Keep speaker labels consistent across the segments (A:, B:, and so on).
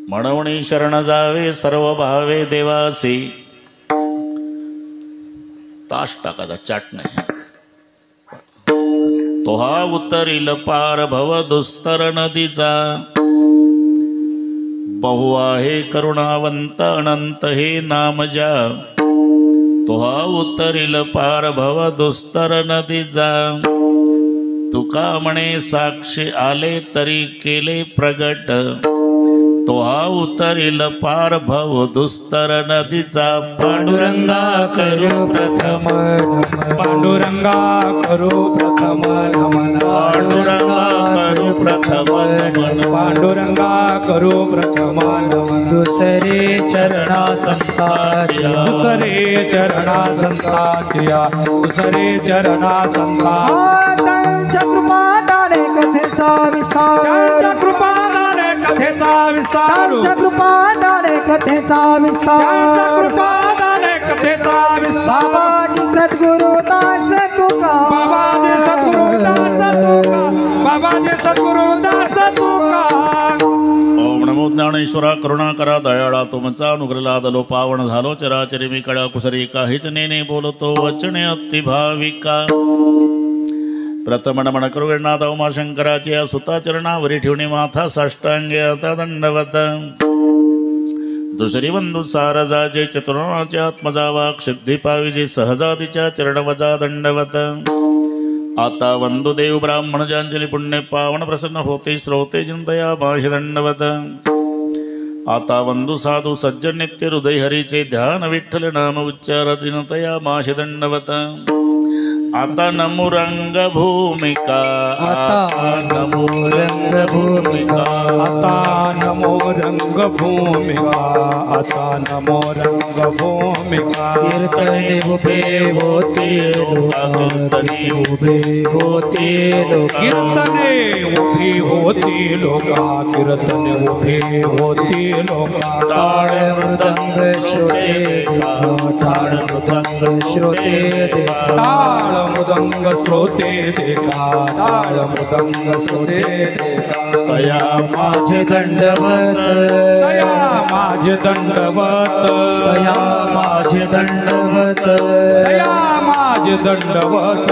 A: म्हणून शरण जावे सर्व भावे देवासी. ताश टाकाचा चाट नाही. तो हा उतरील पार भव दुस्तर नदीचा. बहु आहे करुणावंत अनंत हे नाम ज्या. तो हा उतरील पार भव दुस्तर नदीचा. तुका म्हणे साक्षी आले तरी केले प्रगट. तो हा उतरील पार भव दुस्तर नदीचा. पांडुरंगा करू प्रथम
B: पांडुरंगा करू प्रथम नमन.
A: पांडुरंगा करू प्रथम नमन.
B: पांडुरंगा करू प्रथम नमन.
C: दुसरे चरणा संताच्या.
B: दुसरे चरणा संताच्या. दुसरे चरणा संता.
C: त्यांच्या कृपादाने कथेचा विस्तार.
B: त्यांच्या कृपादाने कथेचा विस्तार.
C: त्यांच्या कृपादाने कथेचा विस्तार.
B: त्यांच्या कृपादाने कथेचा विस्तार.
C: बाबाजी सद्गुरु दास तुका.
B: बाबाजी सद्गुरु दास तुका. बाबाजी सद्गुरु दास तुका.
A: ओम नमो ज्ञानेश्वरा करुणा करा दयाळा तुमचा अनुग्रह लादलो पावन झालो चराचरी मी कळा कुसरी काहीच नेने बोलतो वचने अति भाविका. प्रथम नमन करू गणनाथ उमाशंकराची या सुता चरणावरी ठेवणी माथा साष्टांगे आता दंडवत. दुसरी बंधू सारजाचे चतुर्णाचे आत्मजा वाक सिद्धी पाविजे सहजातीच्या चरणवजा दंडवत. आता वंदुदेव ब्राह्मण जांजली पुण्य पावन प्रसन्न होते श्रोते चिंतया बाह्य दंडवत. आता वंदू साधू सज्जन नित्य हृदय हरीचे ध्यान विठ्ठल नाम उच्चार दिनतया माश दंडवत. आता नमो रंग भूमिका.
C: आता नमो रंग भूमिका.
B: आता नमो रंग भूमिका. आता नमो रंग भूमिका.
C: कीर्तने उभे होते लोका. कीर्तने उभे होते लोका.
B: कीर्तने उभी होती लोका. कीर्तने उभी होती लोका.
C: टाळ मृदंग श्रोते. टाळ मृदंग श्रोते.
B: टाळ मृदंग श्रोते देखा. टाळ मृदंग श्रोते देखा.
C: तया माझे दंडवत.
B: तया माझे दंडवत.
C: तया माझे दंडवत.
B: तया माझे दंडवत.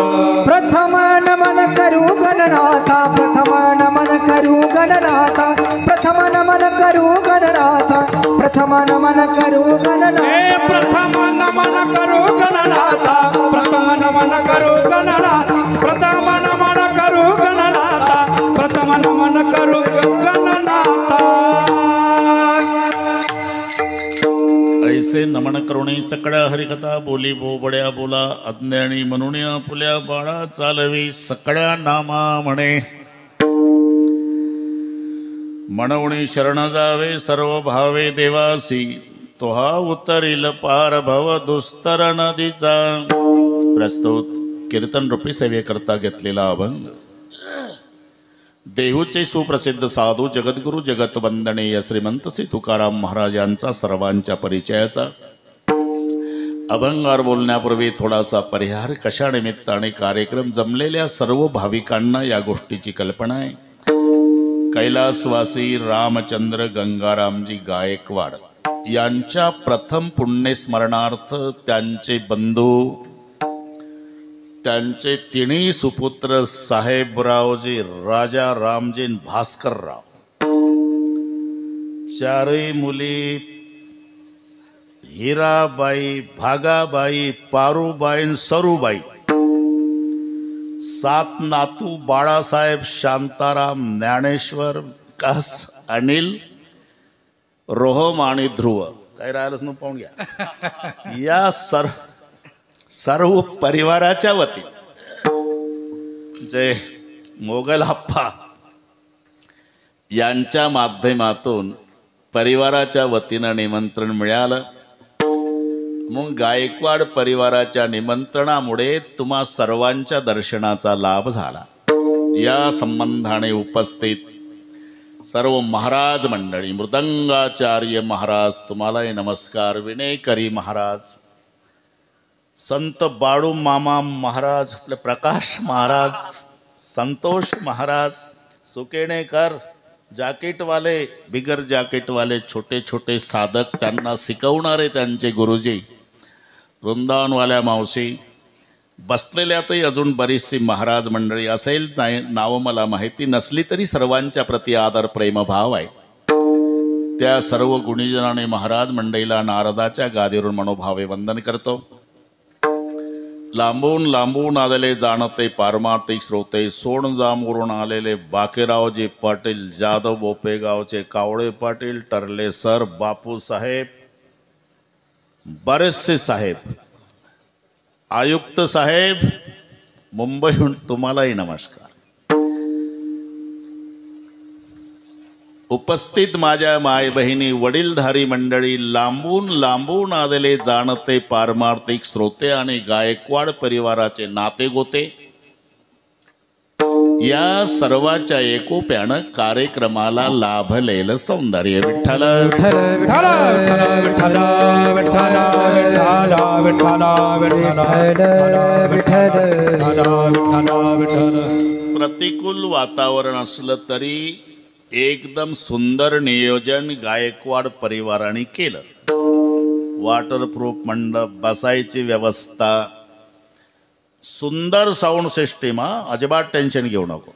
C: प्रथम नमन करू गणनाथा. प्रथम नमन करू गणनाथा. प्रथम नमन करू गणनाथा. प्रथम नमन करू गणनाथा.
B: हे प्रथम नमन करू गणनाथा. प्रथम नमन करू गणनाथा. प्रथम नमन करू गणनाथा. प्रथम नमन करू गणनाथा.
A: ऐसे नमन करुणी सकळ्या हरिकथा बोली बोबड्या बोला. अज्ञानी म्हणून आपुल्या बाळा चालवी सकळ्या नामा म्हणे. म्हणून शरण जावे सर्व भावे देवासी. तो हा उतरील पार भव दुस्तर नदीचा. प्रस्तुत कीर्तन रूपी सेवेकरता घेतलेला अभंग. देहूचे सुप्रसिद्ध साधू जगद्गुरु जगतवंदनीय श्रीमंत श्री तुकाराम महाराज यांचा सर्वांच्या परिचयाचा अभंगावर बोलण्यापूर्वी थोडासा परिहार. कशा निमित्ताने कार्यक्रम जमलेल्या सर्व भाविकांना या गोष्टीची कल्पना आहे. कैलासवासी रामचंद्र गंगारामजी गायकवाड यांच्या प्रथम पुण्यस्मरणार्थ त्यांचे बंधू, त्यांचे तिन्ही सुपुत्र साहेबरावजी, राजा रामजी, भास्करराव, चारही मुली हिराबाई, भागाबाई, पारूबाई, सरूबाई, 7 नातू बाळासाहेब, शांताराम, ज्ञानेश्वर, विकास, अनिल, रोहम आणि ध्रुव. काय राहिलंच न पाहून घ्या. या सर्व परिवाराच्या वती जे मोगल आप्पा यांच्या माध्यमातून परिवाराच्या वतीनं निमंत्रण मिळालं. मग गायकवाड परिवाराच्या निमंत्रणामुळे तुम्हा सर्वांच्या दर्शनाचा लाभ झाला. या संबंधाने उपस्थित सर्व महाराज मंडळी, मृदंगाचार्य महाराज तुम्हालाही नमस्कार, विनयकरी महाराज, संत बाळू मामा महाराज, आपले प्रकाश महाराज, संतोष महाराज, सुकेणेकर, जॅकेटवाले बिगर जॅकेटवाले छोटे छोटे साधक त्यांना शिकवणारे त्यांचे गुरुजी, वृंदावनवाल्या मावशी, बसलेल्यातही अजून बरीचशी महाराज मंडळी असेल, नाही नावं मला माहिती नसली तरी सर्वांच्या प्रति आदर प्रेमभाव आहे. त्या सर्व गुणीजनाने महाराज मंडळीला नारदाच्या गादीवरून मनोभावे वंदन करतो. लांबून लांबून आलेले जाणते पारमार्थिक श्रोते, सोनजामवरून आलेले बाकेरावजी पाटील, जाधव बोपेगावचे कावळे पाटील, टर्ले सर, बापू साहेब, बरेचसे साहेब, आयुक्त साहेब, मुंबईहून तुम्हालाही नमस्कार. उपस्थित माझ्या माय बहिणी, वडीलधारी मंडळी, लांबून लांबून आलेले जाणते पारमार्थिक श्रोते आणि गायकवाड परिवाराचे नाते गोते, या सर्वाच्या एकोप्यानं कार्यक्रमाला लाभलेलं सौंदर्य. विठ्ठल
B: विठ्ठल विठ्ठल विठ्ठल विठ्ठल विठ्ठल.
A: प्रतिकूल वातावरण असलं तरी एकदम सुंदर नियोजन गायकवाड परिवाराने केलं. वॉटरप्रूफ मंडप, बसायची व्यवस्था, सुंदर साऊंड सिस्टीम. अजिबात टेन्शन घेऊ नको.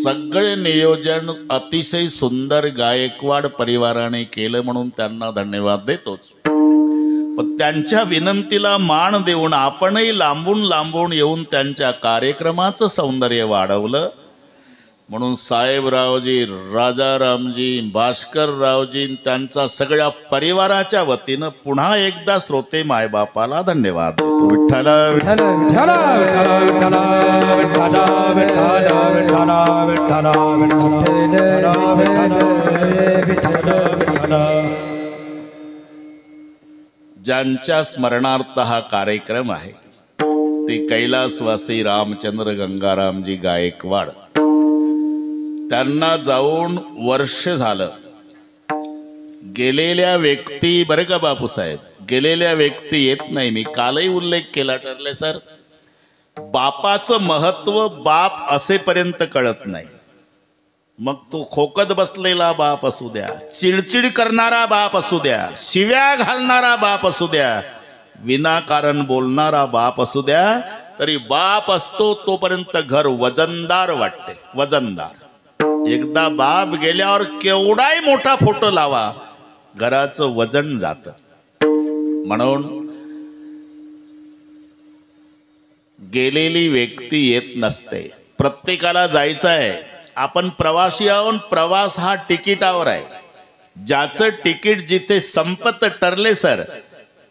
A: सगळे नियोजन अतिशय सुंदर गायकवाड परिवाराने केलं म्हणून त्यांना धन्यवाद देतोच. पण त्यांच्या विनंतीला मान देऊन आपणही लांबून लांबून येऊन त्यांच्या कार्यक्रमाचं सौंदर्य वाढवलं. म्हणून साहेबरावजी, राजारामजी, भास्कररावजी, त्यांचा सगळ्या परिवाराच्या वतीनं पुन्हा एकदा श्रोते मायबापाला धन्यवाद देतो. विठ्ठल
B: विठ्ठल विठ्ठल विठ्ठल विठ्ठल.
A: ज्यांच्या स्मरणार्थ हा कार्यक्रम आहे ते कैलासवासी रामचंद्र गंगारामजी गायकवाड. त्यांना जाऊन वर्ष झालं. गेलेल्या व्यक्ती, बरं का बापूसाहेब, गेलेल्या व्यक्ती येत नाही. मी कालही उल्लेख केला, ठरले सर, बापाचं महत्व बाप असेपर्यंत कळत नाही. मग तो खोकत बसलेला बाप असू द्या, चिडचिड करणारा बाप असू द्या, शिव्या घालणारा बाप असू द्या, विनाकारण बोलणारा बाप असू द्या, तरी बाप असतो तोपर्यंत घर वजनदार वाटते. वजनदार. एकदा बाप गेल्यावर केवढाही मोठा फोटो लावा, घराचं वजन जात. म्हणून गेलेली व्यक्ती येत नसते. प्रत्येकाला जायचं आहे. आपण प्रवासी आहोत. प्रवास हा तिकिटावर आहे. ज्याचं तिकीट जिथे संपत, ठरले सर,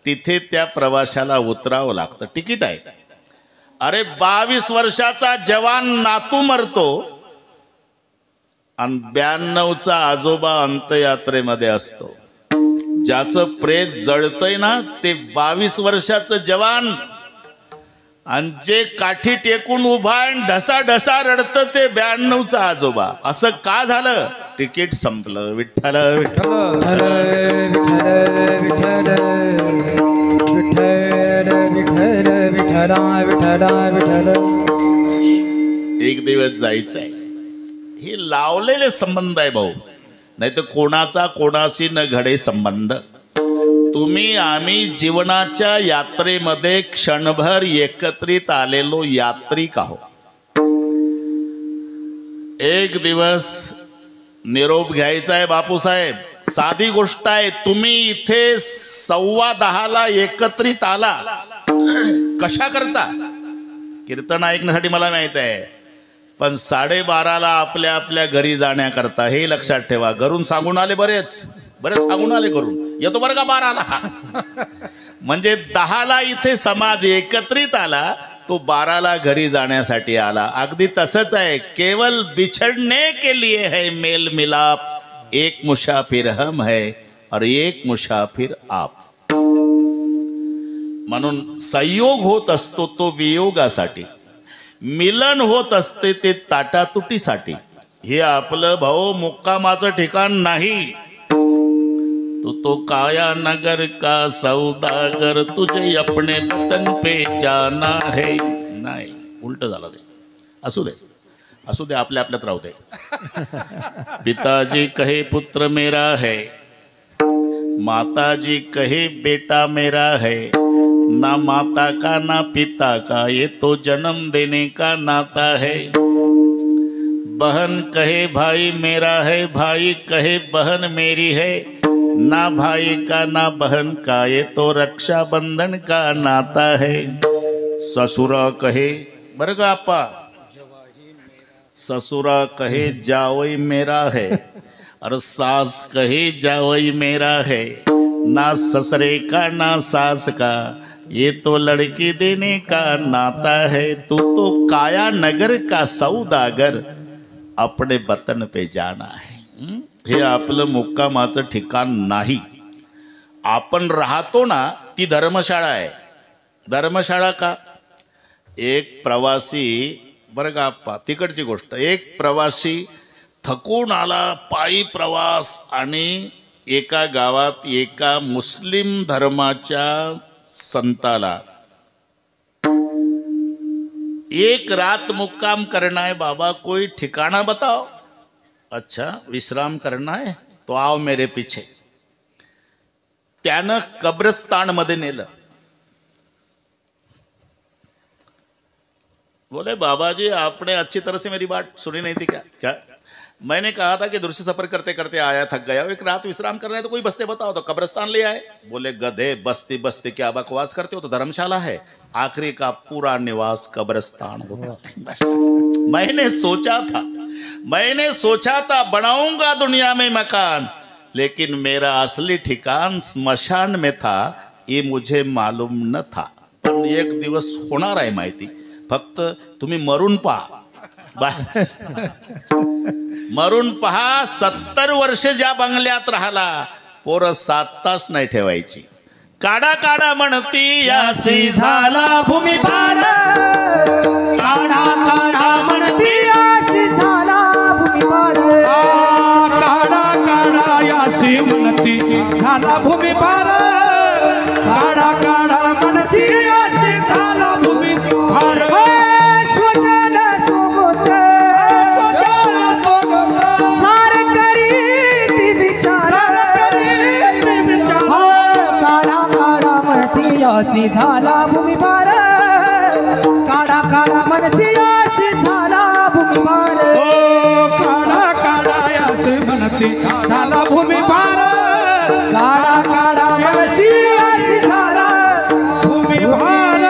A: तिथे त्या प्रवाशाला उतरावं लागतं. तिकीट आहे. अरे 22 वर्षाचा जवान नातू मरतो आणि 92चा आजोबा अंत्ययात्रेमध्ये असतो. ज्याचं प्रेत जळतंय ना ते 22 वर्षाचं जवान, आणि जे काठी टेकून उभा आहे ढसा ढसा रडतं ते 92चा आजोबा. असं का झालं? तिकीट संपलं. विठ्ठल विठ्ठल एक दिवस जायचंय. हे लावलेले संबंध आहे भाऊ, नाही तर कोणाचा कोणाशी न घडे संबंध. तुम्ही आम्ही जीवनाच्या यात्रेमध्ये क्षणभर एकत्रित आलेलो यात्रिक आहोत. एक दिवस निरोप घ्यायचा आहे बापूसाहेब. साधी गोष्ट आहे. तुम्ही इथे 10:15 एकत्रित आला. कशा करता? कीर्तन ऐकण्यासाठी मला माहित आहे. पण 12:30 आपल्या आपल्या घरी जाण्याकरता, हे लक्षात ठेवा. घरून सांगून आले, बरेच सांगून आले घरून, येतो बरं का 12ला. म्हणजे 10ला इथे समाज एकत्रित आला, तो 12ला घरी जाण्यासाठी आला. अगदी तसंच आहे. केवल बिछड़ने के लिए है मेल मिलाप, एक मुसाफिर हम है और एक मुसाफिर आप. म्हणून संयोग होत असतो तो वियोगासाठी, मिलन होत असते ते ताटातुटीसाठी. हे आपलं भाऊ मुक्कामाचं ठिकाण नाही. तो काया नगर का सौदागर, तुझे अपने वतन पे जाना है. नाही, उलट झालं ते. असू दे. असू दे, आपल्या आपल्यात राहू दे. पिताजी कहे पुत्र मेरा है, माताजी कहे बेटा मेरा है, ना माता का ना पिता का ये तो जन्म देने का नाता है. बहन कहे भाई मेरा है, भाई कहे बहन मेरी है, ना भाई का ना बहन का ये तो रक्षाबंधन का नाता है. ससुरा कहे, बरं का आप्पा, ससुरा कहे जावई मेरा है, और सास कहे जावई मेरा है, ना ससरे का ना सास का ये तो लड़की देने का नाता है. तू तो काया नगर का सौदागर अपने वतन पे जाना है. हे आपलं मुक्कामाचं ठिकाण नाही. आपण राहतो ना ती धर्मशाळा आहे. धर्मशाळा का? एक प्रवासी, बरं का आप्पा, तिकडची गोष्ट, एक प्रवासी थकून आला, पायी प्रवास, आणि एका गावात एका मुस्लिम धर्माच्या संताला एक रात मुक्काम करना है बाबा, कोई ठिकाना बताओ. अच्छा, विश्राम करना है तो आओ मेरे पीछे. त्यानं कब्रस्तान मध्ये नेलं. बोले बाबा जी आपने अच्छी तरह से मेरी बात सुनी नहीं थी क्या? क्या मैंने कहा था कि दूर से सफर करते करते आया, थक गया, एक रात विश्राम करना है तो कोई बस्ते बताओ. तो कब्रिस्तान ले आए. बोले गधे, बस्ती बस्ती क्या बकवास करते हो, तो धर्मशाला है. आखिरी का पूरा निवास कब्रिस्तान होता. मैंने सोचा था बनाऊंगा दुनिया में मकान, लेकिन मेरा असली ठिकाण स्मशान में था, ये मुझे मालूम न था. पण एक दिवस होणार आहे माहिती, फक्त तुम्ही मरून पहा. मरून पहा. 70 वर्ष ज्या बंगल्यात राहिला, पोरं 7 तास नाही ठेवायची. काढा काढा म्हणती यासी झाला
C: भूमी पार, काढा काढा म्हणती यासी झाला भूमी पार,
B: काढा काढा यासी म्हणती झाला भूमी पार, काढा काढा म्हणती यासी झाला भूमी पार.
C: स्वजन सोबत सार करी ती विचार, काढा काढा म्हणती यासी झाला भूमी पार, काढा काढा म्हणती यासी झाला भूमी पार.
B: काढा काढा यासी म्हणती झाला भूमी पार,
C: काढा काढा म्हणती यासी झाला
B: भूमी पार.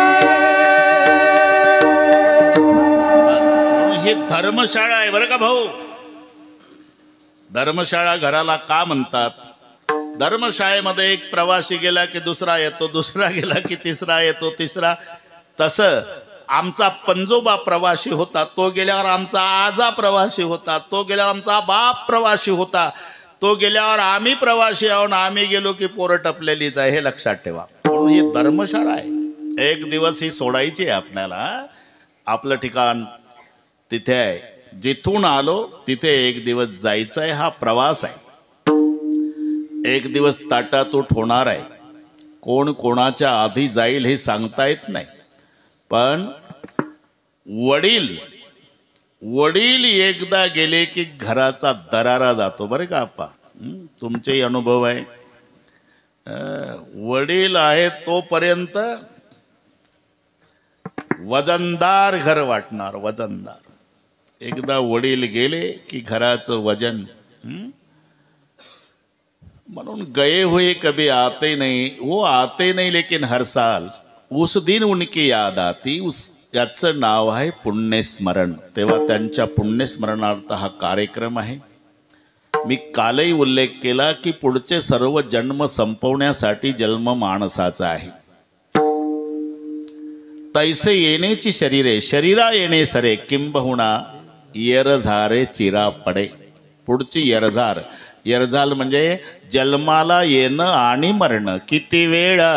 A: ही धर्मशाळा आहे बरं का भाऊ. धर्मशाळा घराला का म्हणतात? धर्मशाळेमध्ये एक प्रवासी गेला की दुसरा येतो, दुसरा गेला की तिसरा येतो, तिसरा. तसं आमचा पंजोबा प्रवासी होता, तो गेल्यावर आमचा आजा प्रवासी होता, तो गेल्यावर आमचा बाप प्रवासी होता, तो गेल्यावर आम्ही प्रवासी आहोत, आम्ही गेलो की पोरं टपलेलीच आहे, हे लक्षात ठेवा. म्हणून ही धर्मशाळा आहे. एक दिवस ही सोडायची आहे आपल्याला. आपलं ठिकाण तिथे आहे, जिथून आलो तिथे एक दिवस जायचं आहे. हा प्रवास आहे. एक दिवस ताटातूट होणार आहे. कोण कोणाच्या आधी जाईल हे सांगता येत नाही. पण वडील एकदा गेले की घराचा दरारा जातो बरं का आप्पा. तुमचेही अनुभव आहे. वडील आहे तोपर्यंत वजनदार घर वाटणार, वजनदार. एकदा वडील गेले की घराचं वजन. म्हणून गए हुए कभी आते नहीं, वो आते नहीं लेकिन हर साल उस दिन उनकी याद आती. याचं नाव आहे पुण्यस्मरण. तेव्हा त्यांच्या पुण्यस्मरणार्थ हा कार्यक्रम आहे. मी कालही उल्लेख केला की पुढचे सर्व जन्म संपवण्यासाठी जन्म माणसाचा आहे. तैसे येण्याची शरीरे, शरीरा येणे सरे, किंबहुना येरझारे चिरा पडे. पुढची येरझार. येरझाल म्हणजे जन्माला येणं आणि मरणं. किती वेळा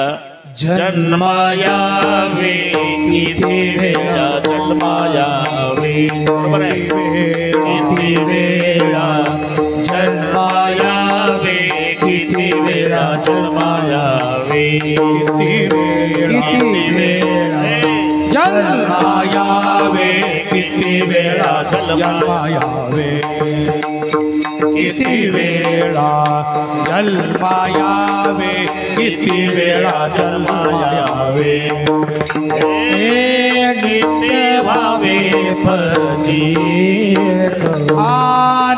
A: जन्मायावे, किती वेळा जन्मायावे, बरोबर आहे. किती वेळा जन्मायावे, किती वेळा जन्मायावे, किती वेळा
B: जन्मायावे किती वेळा जन्मायावे किती वेळा जन्मायावे किती वेळा जन्मायावे
A: नित्य भावे फजित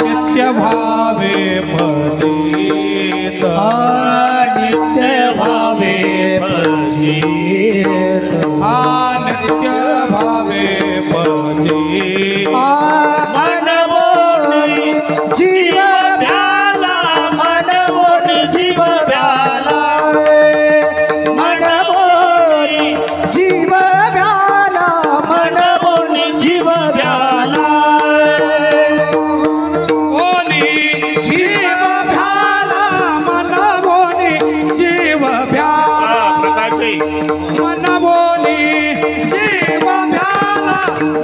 B: नित्य भावे फजित
A: नित्य भावे फजित
B: नित्य भावे फजित
A: मनमोनी जीव भ्याला मनमोनी जीव भ्याला मनमोनी
C: जीव व्याला
A: मनमोनी जीव भ्याला
B: ओनी जीव भ्याला मनमोनी जीव भ्याला
A: प्रकाशी
B: मनमोनी जीव भ्याला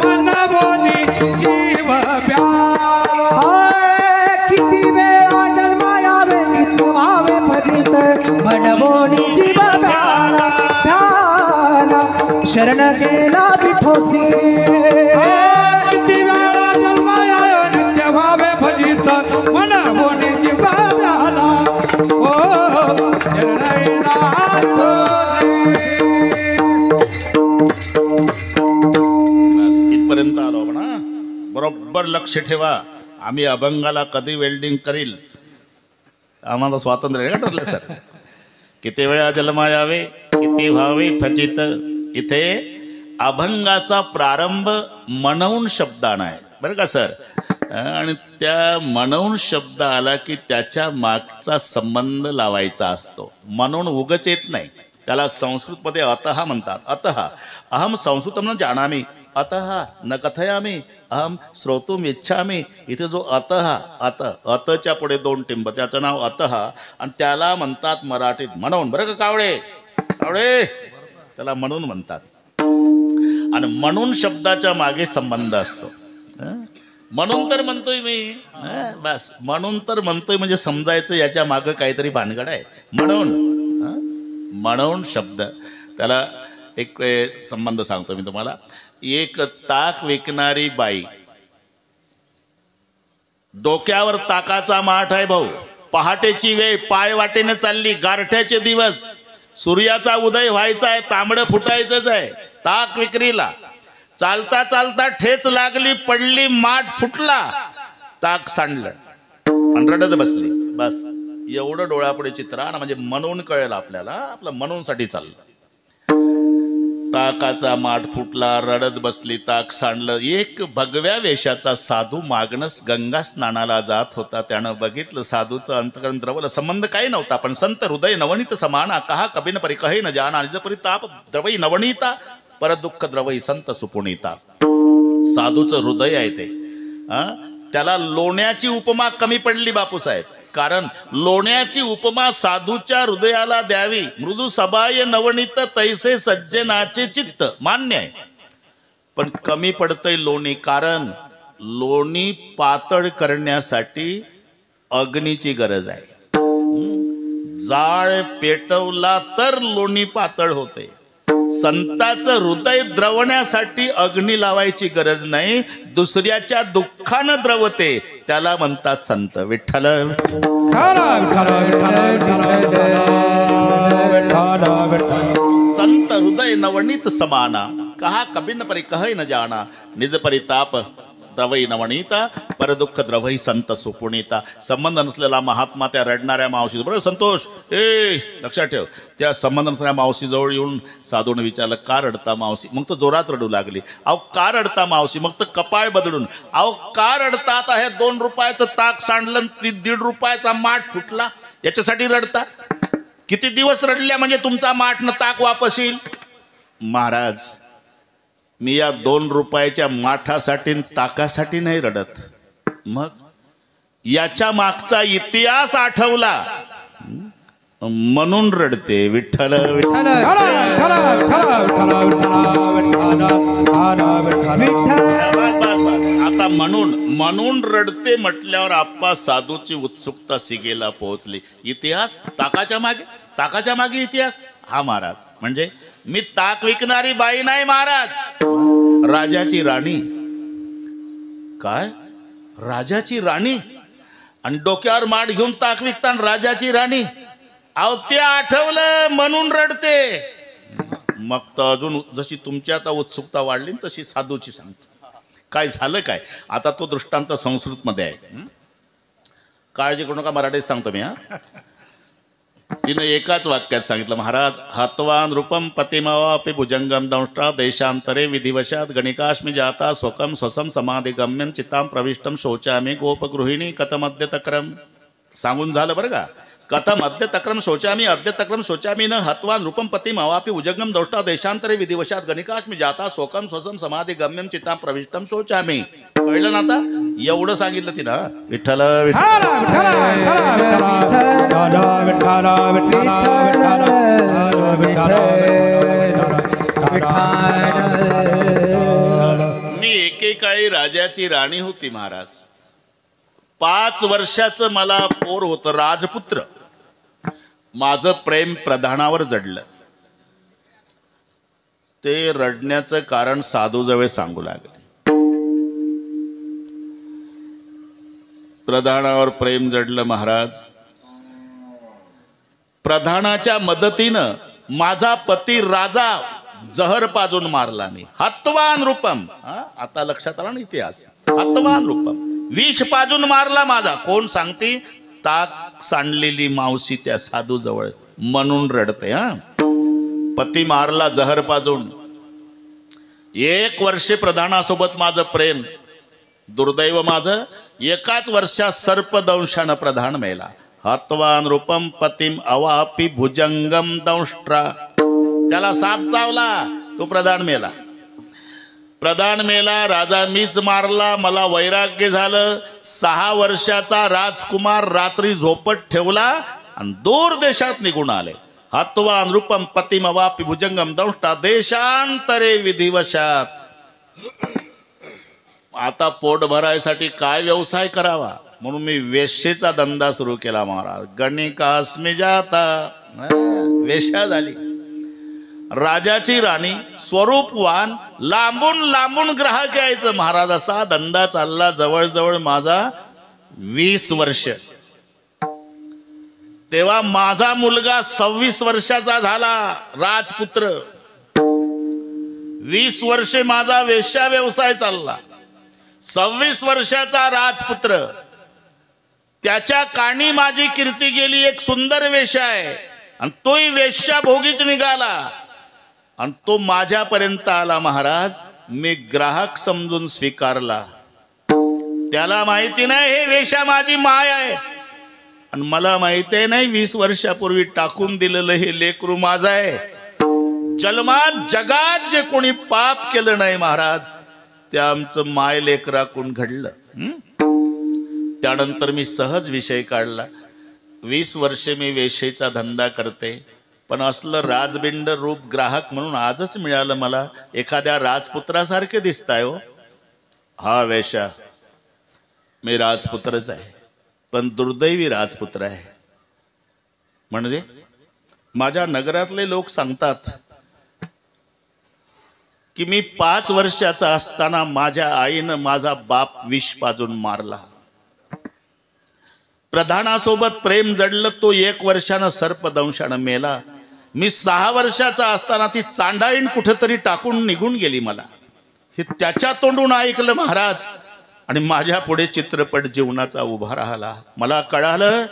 B: मनमोनी जीव भ्याला
C: किती वेळा जन्मायावे किती व्हावे फजित मनमोनी जीव व्याला व्याला शरण गेला विठोसी
B: किती वेळा जन्माया नित्य भावे फजित मनमोनी जीव भ्याला ओ जरणैला
A: इथपर्यंत आलो म्हणा. बरोबर लक्ष ठेवा. आम्ही अभंगाला कधी वेल्डिंग करील आम्हाला स्वातंत्र्य आहे का ठरलं सर. किती वेळा जन्मा यावे किती व्हावे फजित. इथे अभंगाचा प्रारंभ म्हणून शब्दानं आहे बरं का सर. आणि त्या म्हणून शब्द आला की त्याच्या मागचा संबंध लावायचा असतो. म्हणून उगच येत नाही. त्याला संस्कृतमध्ये अतः म्हणतात. अतः अहम संस्कृतम न जानामि अतः न कथयामि अहम श्रोतुम इच्छामि. इथे जो अतः अतच्या पुढे दोन टिंब त्याचं नाव अतः आणि त्याला म्हणतात मराठीत म्हणून. बरं का कावळे कावळे त्याला म्हणून म्हणतात. आणि म्हणून शब्दाच्या मागे संबंध असतो. म्हणून तर म्हणतोय मी बस. म्हणून तर म्हणतोय म्हणजे समजायचं याच्या मागं काहीतरी भानगड आहे. म्हणून म्हणून शब्द त्याला एक संबंध सांगतो मी तुम्हाला. एक ताक विकणारी बाई, डोक्यावर ताकाचा माठ आहे भाऊ. पहाटेची वेळ, पाय वाटेने चालली, गारठ्याचे दिवस, सूर्याचा उदय व्हायचा आहे, तांबडं फुटायचंच आहे. ताक विक्रीला चालता चालता ठेच लागली, पडली, माठ फुटला, ताक सांडलं आणि रडत बसली. बस एवढं डोळ्यापुढे चित्र आणि म्हणजे म्हणून कळेल आपल्याला आपलं म्हणून साठी चाललं. ताकाचा माठ फुटला, रडत बसली, ताक सांडलं. एक भगव्या वेशाचा साधू मागणस गंगा स्नानाला जात होता. त्यानं बघितलं साधूचं अंतकरण द्रवलं. संबंध काही नव्हता पण संत हृदय नवनीत समाना. कहा कबिन परी कहे न जाना. निज परी ताप द्रवई नवनीता पर दुःख द्रवई संत सुपुनीता. साधूचं हृदय आहे ते. त्याला लोण्याची उपमा कमी पडली बापूसाहेब. कारण लोण्याची उपमा साधूच्या हृदयाला द्यावी. मृदू सबाय नवनीत तैसे सज्जनाचे चित्त. मान्य आहे पण कमी पडतंय लोणी. कारण लोणी पातळ करण्यासाठी अग्नीची गरज आहे. जाळ पेटवला तर लोणी पातळ होते. संताचं हृदय द्रवण्यासाठी अग्नी लावायची गरज नाही. दुसऱ्याच्या दुःखानं द्रवते त्याला म्हणतात संत. विठ्ठल संत हृदय नवनीत समाना. कहा कबिन परी कहे न जाना. निज परिताप द्रवई नवनीता पर दुःख द्रवई संत सुपुनीता. संबंध नसलेला महात्मा त्या रडणाऱ्या मावशी बरोबर संतोष लक्षात ठेव. त्या संबंध नसणाऱ्या मावशीजवळ येऊन साधूने विचारलं का रडता मावशी. मग तर जोरात रडू लागली. अहो का रडता मावशी. मग तर कपाळ बदलून अहो का रडतात. आहे 2 रुपयाचं ताक सांडलं, 1.5 रुपयाचा माठ फुटला, याच्यासाठी रडता. किती दिवस रडल्या म्हणजे तुमचा माठ न ताक वापस येईल. महाराज मी या 2 रुपयाच्या माठासाठी ताकासाठी नाही रडत. मग याच्या मागचा इतिहास आठवला म्हणून रडते. विठ्ठल विठ्ठल. आता म्हणून रडते म्हटल्यावर आप्पा साधूची उत्सुकता सिगेला पोहोचली. इतिहास ताकाच्या मागे इतिहास. हा महाराज म्हणजे मी ताक विकणारी बाई नाही महाराज, राजाची राणी. काय राजाची राणी? आणि डोक्यावर माठ घेऊन ताक विकताना राजाची राणी? अहो ते आठवलं म्हणून रडते. मग तर अजून जशी तुमची आता उत्सुकता वाढली तशी साधूची सांगतो. काय झालं काय? आता तो दृष्टांत संस्कृत मध्ये आहे, काळजी करू नका, मराठीत सांगतो मी. तिनं एकाच वाक्यात सांगितलं, महाराज हत्वान रूपम पतिमावापि भुजंगम दंष्ट्रा देशांतरे विधिवशात गणिकाश्मी जाता स्वकम स्वसम समाधी गम्यम चिताम प्रविष्टम शोचामी गोपगृहिणी कथमद्य तक्रम. सांगून झालं बरं का. कथम अद्य तक्रम शोचामी अद्य तक्रम शोचामी न हत्वान रूपम पतिमावापि भुजंगम दंष्ट्रा देशांतरे विधिवशात गणिकाश्मी जाता स्वकम स्वसम समाधी गम्यम चिताम प्रविष्टम शोचामी. कळलं ना आता? एवढं सांगितलं तिनं. विठ्ठल विठ्ठल मी एकेकाळी राजाची राणी होती महाराज. 5 वर्षाचं मला पोर होतं, राजपुत्र. माझं प्रेम प्रधानावर जडलं. ते रडण्याचं कारण साधूजवळ सांगू लागले. प्रधानावर प्रेम जडलं महाराज. प्रधानाच्या मदतीनं माझा पती राजा जहर पाजून मारला मी. हत्वान रूपम, आता लक्षात आला ना इतिहास. हत्वान रूपम, विष पाजून मारला माझा. कोण सांगते? ताक सांडलेली मावशी त्या साधू जवळ म्हणून रडते. पती मारला जहर पाजून. 1 वर्ष प्रधानासोबत माझं प्रेम. दुर्दैव माझं, एकाच वर्षात सर्पदंशानं प्रधान मेला. हत्वान रूपम पतिम अवापि भुजंगम दंष्ट्रा. त्याला साप चावला, तो प्रधान मेला. प्रधान मेला, राजा मीच मारला. मला वैराग्य झालं. 6 वर्षाचा राजकुमार रात्री झोपट ठेवला आणि दूर देशात निघून आले. हत्वान रूपम पतिम अवापि भुजंगम दंष्ट्रा देशांतरे विधिवशात. आता पोट भरायसाठी काय व्यवसाय करावा म्हणून मी वेश्येचा धंदा सुरू केला महाराज. गणिकास्मी जाता, वेश्या झाली. राजाची राणी, स्वरूपवान, लांबून लांबून ग्राहक यायचं महाराज. असा धंदा चालला जवळजवळ माझा 20 वर्ष. तेव्हा माझा मुलगा 26 वर्षाचा झाला, राजपुत्र. 20 वर्षे माझा वेश्या व्यवसाय चालला. 26 वर्षाचा राजपुत्र. त्याच्या कानी माझी कीर्ती गेली. एक सुंदर वेश्या आहे आणि तोही वेश्या भोगीच निघाला आणि तो माझ्यापर्यंत आला महाराज. मी ग्राहक समजून स्वीकारला. त्याला माहिती नाही हे वेश्या माझी माय आहे आणि मला माहिती आहे नाही 20 वर्षापूर्वी टाकून दिलेलं हे लेकरू माझं आहे. जन्मात जगात जे कोणी पाप केलं नाही महाराज ते आमचं माय लेकराकून घडलं. त्यानंतर मी सहज विषय काढला. 20 वर्षे मी वेश्येचा धंदा करते, पण असलं राजबिंड रूप ग्राहक म्हणून आजच मिळालं मला. एखाद्या राजपुत्रासारखे दिसताय हो. हा वेश्या, मी राजपुत्रच आहे, पण दुर्दैवी राजपुत्र आहे. म्हणजे माझ्या नगरातले लोक सांगतात की मी 5 वर्षाचा असताना माझ्या आईनं माझा बाप विष पाजून मारला. प्रधानासोबत प्रेम जडलं, तो 1 वर्षानं सर्पदंशानं मेला. मी 6 वर्षाचा असताना ती चांडाळीण कुठेतरी टाकून निघून गेली. मला हे त्याच्या तोंडून ऐकलं महाराज आणि माझ्या पुढे चित्रपट जीवनाचा उभा राहिला. मला कळालं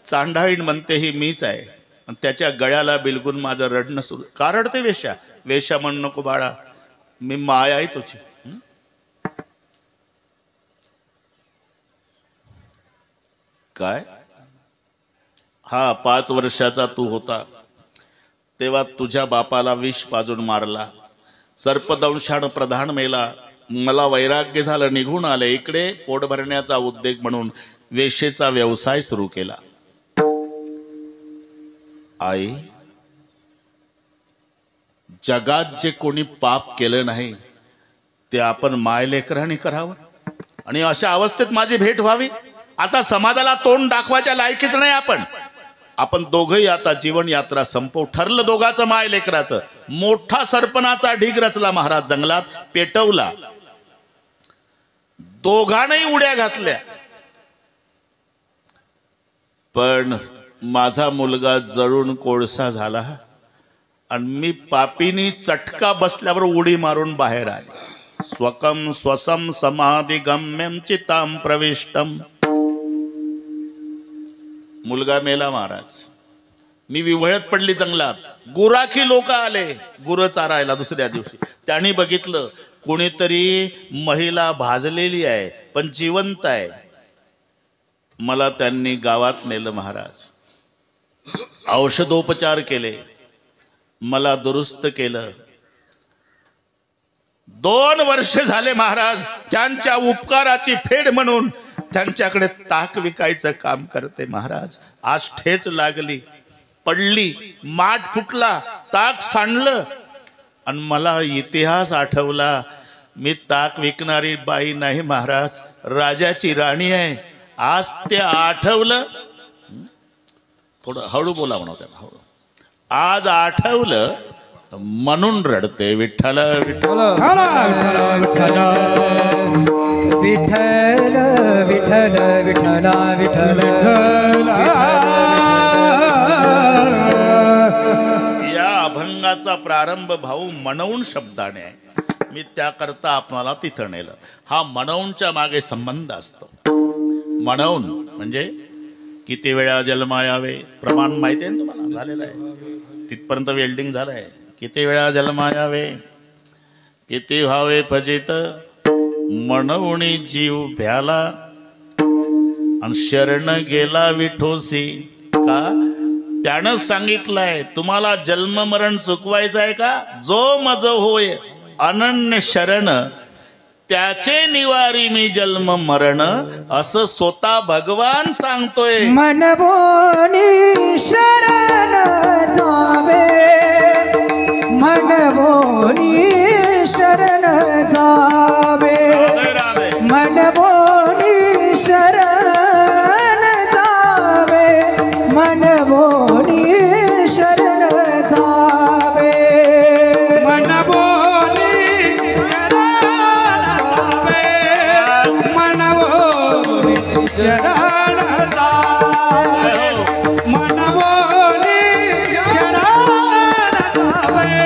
A: चांडाळीण म्हणते ही मीच आहे आणि त्याच्या गळ्याला बिलगून माझं रडणं सुरू. का रडते वेश्या? वेश्या म्हणू नको बाळा, मी माय आहे तुझी. काय? हा 5 वर्षाचा तू होता तेव्हा तुझ्या बापाला विष पाजून मारला. सर्पदंशानं प्रधान मेला. मला वैराग्य झालं, निघून आले. इकडे पोट भरण्याचा उद्योग म्हणून वेश्येचा व्यवसाय सुरू केला. आई, जगात जे कोणी पाप केलं नाही ते आपण मायलेकरांनी करावं आणि अशा अवस्थेत माझी भेट व्हावी. आता समाजाला तोंड दाखवायच्या लायकीच नाही आपण. आपण दोघंही आता जीवन यात्रा संपवू. ठरलं दोघाचं माय लेकराचं. मोठा सरपणाचा ढीग रचला महाराज, जंगलात पेटवला. दोघांनाही उड्या घातल्या. पण माझा मुलगा जळून कोळसा झाला आणि मी पापीनी चटका बसल्यावर उडी मारून बाहेर आले. स्वकम स्वसम समाधी गम्यम चिताम प्रविष्टम. मुलगा मेला महाराज. मी विव्हळत पडली जंगलात. गुराखी लोक आले गुरं चारायला दुसऱ्या दिवशी. त्यांनी बघितलं कोणीतरी महिला भाजलेली आहे पण जिवंत आहे. मला त्यांनी गावात नेलं महाराज. औषधोपचार केले, मला दुरुस्त केलं. 2 वर्ष झाले महाराज. त्यांच्या उपकाराची फेड म्हणून त्यांच्याकडे ताक विकायचं काम करते महाराज. आज ठेच लागली, पडली, माठ फुटला, ताक सांडलं आणि मला इतिहास आठवला. मी ताक विकणारी बाई नाही महाराज, राजाची राणी आहे. आज ते आठवलं. थोडं हळू बोला म्हणा त्यांना. आज आठवलं म्हणून रडते. विठ्ठल विठ्ठल
C: विठ्ठल विठ्ठल विठ्ठला विठ्ठल.
A: या अभंगाचा प्रारंभ भाऊ म्हणून शब्दाने आहे. मी त्याकरता आपणाला तिथं नेलं. हा म्हणूनच्या मागे संबंध असतो. म्हणून म्हणजे किती वेळा जन्मा यावे. प्रमाण माहिती आहे ना तुम्हाला, झालेलं आहे तिथपर्यंत वेल्डिंग झालं आहे. किती वेळा जन्मा यावे, किती व्हावे फजित, म्हणून जीव भ्याला आणि शरण गेला विठोसी. का त्यानं सांगितलंय तुम्हाला जन्म मरण चुकवायचं आहे का, जो मज होय अनन्य शरण त्याचे निवारी मी जन्म मरण, असं स्वतः भगवान सांगतोय.
C: मनबोनी शरण जावे, मनबोनी शरण जावे, मनबोनी शरण जावे, मनबोनी शरण जावे,
B: मनबोनी शरण जावे, मनबोनी शरण जावे, मनबोनी शरण जावे,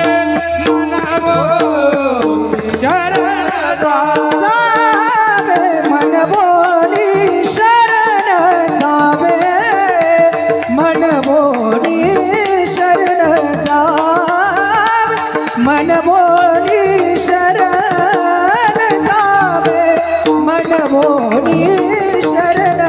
C: मनबोनी शरण जावे, मनबोनी शरण जावे, मनबोनी शरण जावे, मनबोनी शरण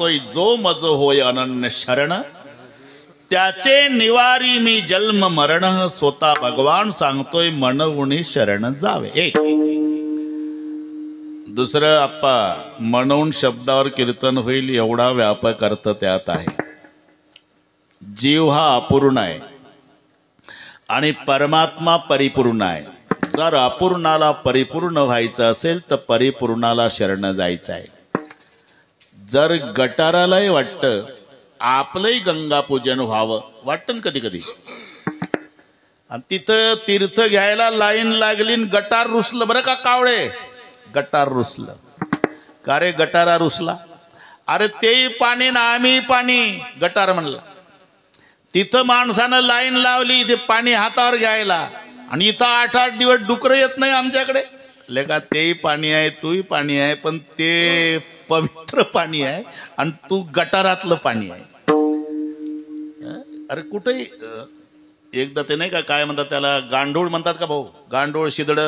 A: सांगतोय जो मज होय अनन्य शरण त्याचे निवारी मी जन्म मरण स्वतः भगवान सांगतोय मनवुनी शरण जावे. एक दुसरं आप्पा म्हणून शब्दावर कीर्तन होईल एवढा व्यापक अर्थ त्यात आहे. जीव हा अपूर्ण आहे आणि परमात्मा परिपूर्ण आहे. जर अपूर्णाला परिपूर्ण व्हायचं असेल तर परिपूर्णाला शरण जायचं आहे. जर गटारालाही वाटतं आपलंही गंगापूजन व्हावं वाटतं कधी कधी आणि तिथं तीर्थ घ्यायला लाईन लागली गटार रुसलं बरं का कावळे. गटार रुसलं का रे गटारा रुसला. अरे तेही पाणी ना आम्ही पाणी गटार म्हणलं. तिथं माणसानं लाईन लावली ते पाणी हातावर घ्यायला आणि इथं 8-8 दिवस डुकरं येत नाही आमच्याकडे. लेका तेही पाणी आहे तूही पाणी आहे पण ते पवित्र पाणी आहे आणि तू गटारातलं पाणी आहे. अरे कुठेही एकदा ते नाही का काय म्हणतात त्याला गांडूळ म्हणतात का भाऊ. गांडूळ शिदड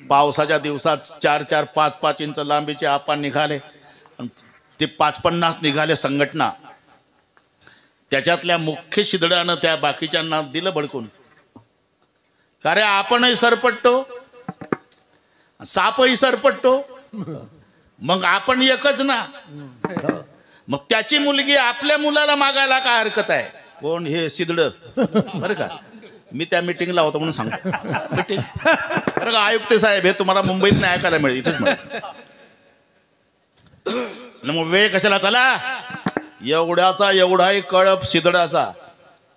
A: पावसाच्या दिवसात 4-4 5-5 इंच लांबीचे आपण निघाले ते 50-50 निघाले संघटना. त्याच्यातल्या मुख्य शिदडानं त्या बाकीच्यांना दिलं भडकून. का रे आपणही सरपटतो सापही सरपटतो मग आपण एकच ना. मग त्याची मुलगी आपल्या मुलाला मागायला काय हरकत आहे. कोण हे शिदड बरं का. मी त्या मीटिंगला होतो म्हणून सांगतो. मीटिंग बरं का आयुक्त साहेब हे तुम्हाला मुंबईत नाही ऐकायला मिळेल इथेच मग वेळ कशाला चला. एवढ्याचा एवढाही कळप शिदडाचा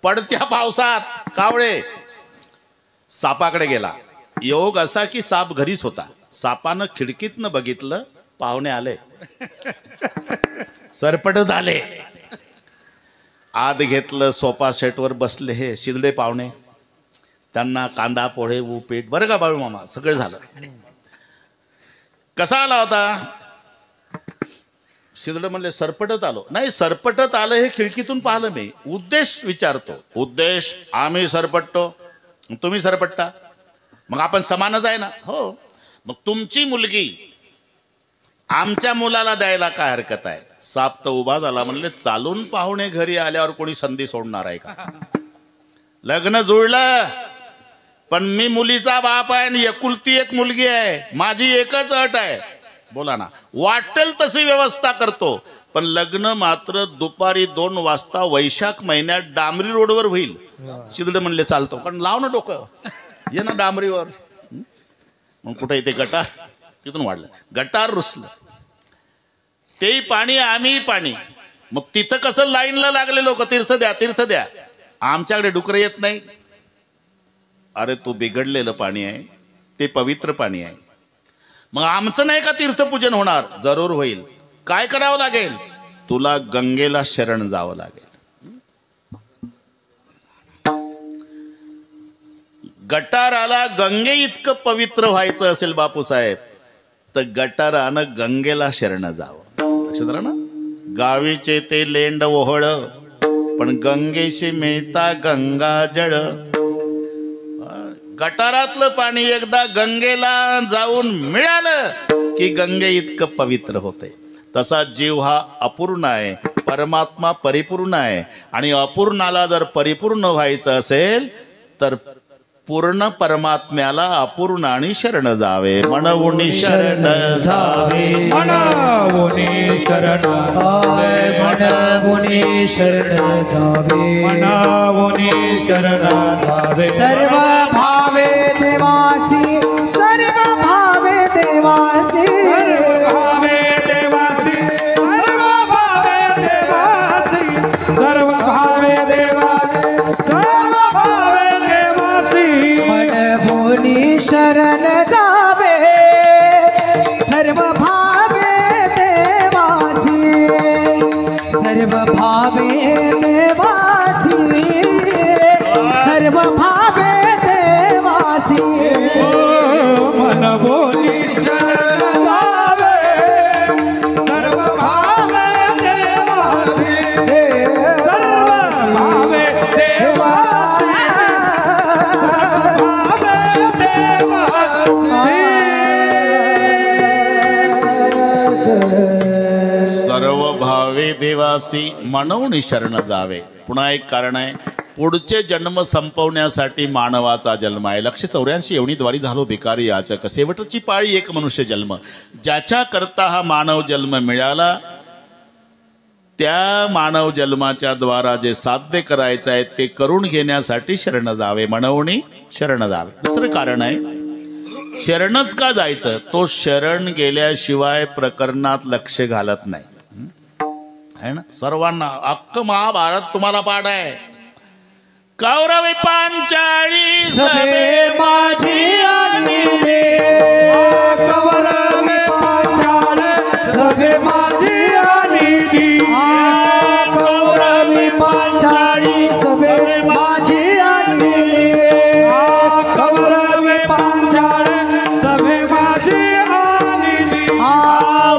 A: पडत्या पावसात कावळे सापाकडे गेला. योग असा की साप घरीच होता. सापानं खिडकीतनं बघितलं पाहुणे आले सरपटत आले. आत घेतलं सोफा सेटवर बसले हे शिदडे पाहुणे. त्यांना कांदा पोहे उपीट बरं का बाळू मामा सगळं झालं. कसा आला होता. शिदडे म्हणले सरपटत आलो. नाही सरपटत आलं हे खिडकीतून पाहिलं मी. उद्देश विचारतो. उद्देश आम्ही सरपटतो तुम्ही सरपटता मग आपण समानच आहे ना. हो मग तुमची मुलगी आमच्या मुलाला द्यायला काय हरकत आहे. साप तर उभा झाला म्हणले चालून पाहुणे घरी आल्यावर कोणी संधी सोडणार आहे का. लग्न जुळलं पण मी मुलीचा बाप आहे आणि एकुलती एक मुलगी आहे. माझी एकच अट आहे. बोला ना. वाटेल तशी व्यवस्था करतो पण लग्न मात्र दुपारी 2 वाजता वैशाख महिन्यात डांबरी रोडवर होईल. शिदडे म्हणले चालतो पण लाव ना डोकं ये ना डांबरीवर. मग कुठे इथे गटार तिथून वाढलं. गटार रुसलं तेही पाणी आम्ही पाणी. मग तिथं कसं लाईनला लागले लोक तीर्थ द्या तीर्थ द्या. आमच्याकडे डुकरं येत नाही. अरे तू बिघडलेलं पाणी आहे ते पवित्र पाणी आहे. मग आमचं नाही का तीर्थपूजन होणार. जरूर होईल. काय करावं लागेल तुला गंगेला शरण जावं लागेल. गटाराला गंगे इतकं पवित्र व्हायचं असेल बापूसाहेब तर गटारानं गंगेला शरण जावं. लक्षात राहा ना. गावीचे ते लेंड ओहळ पण गंगेशी मिळता गंगा जळ. गटारातलं पाणी एकदा गंगेला जाऊन मिळालं की गंगे इतकं पवित्र होते. तसा जीव हा अपूर्ण आहे परमात्मा परिपूर्ण आहे आणि अपूर्णाला जर परिपूर्ण व्हायचं असेल तर पूर्ण परमात्म्याला अपूर्ण आणि शरण जावे. मनवुनी शरण जावे
B: मनवुनी शरण जावे
C: मनवुनी शरण जावे
B: मनवुनी शरण जावे.
C: सर्व भावे देवासी सर्व भावे देवासी
B: सर्व भावे देवासी सर्व भावे देवासी सर्व भावे देवासी सर्व भावे देवासी
C: मनवुनी शरण जावे सर्व भावे देवासी सर्व भावे देवासी सर्व भावे देवासी
A: देवासी म्हणून शरण जावे. पुन्हा एक कारण आहे, पुढचे जन्म संपवण्यासाठी मानवाचा जन्म आहे. 184 योनीद्वारी झालो भिकारी याचक, शेवटची पाळी एक मनुष्य जन्म. ज्याच्या करता हा मानव जन्म मिळाला त्या मानव जन्माच्या द्वारा जे साध्य करायचं आहे ते करून घेण्यासाठी शरण जावे, म्हणून शरण जावे. दुसरं कारण आहे, शरणच का जायचं, तो शरण गेल्याशिवाय प्रकरणात लक्ष घालत नाही है ना. सर्वांना अख्ख महाभारत तुम्हाला पाठ आहे. कौरवी पांचाळी
B: सभे माझी आणिले, कौरवी पांचाळ सभे माझी आणिली, कौरवी पांचाळी सभे माझी आणिली, कौरवी पांचाळ सभे माझी आणिली.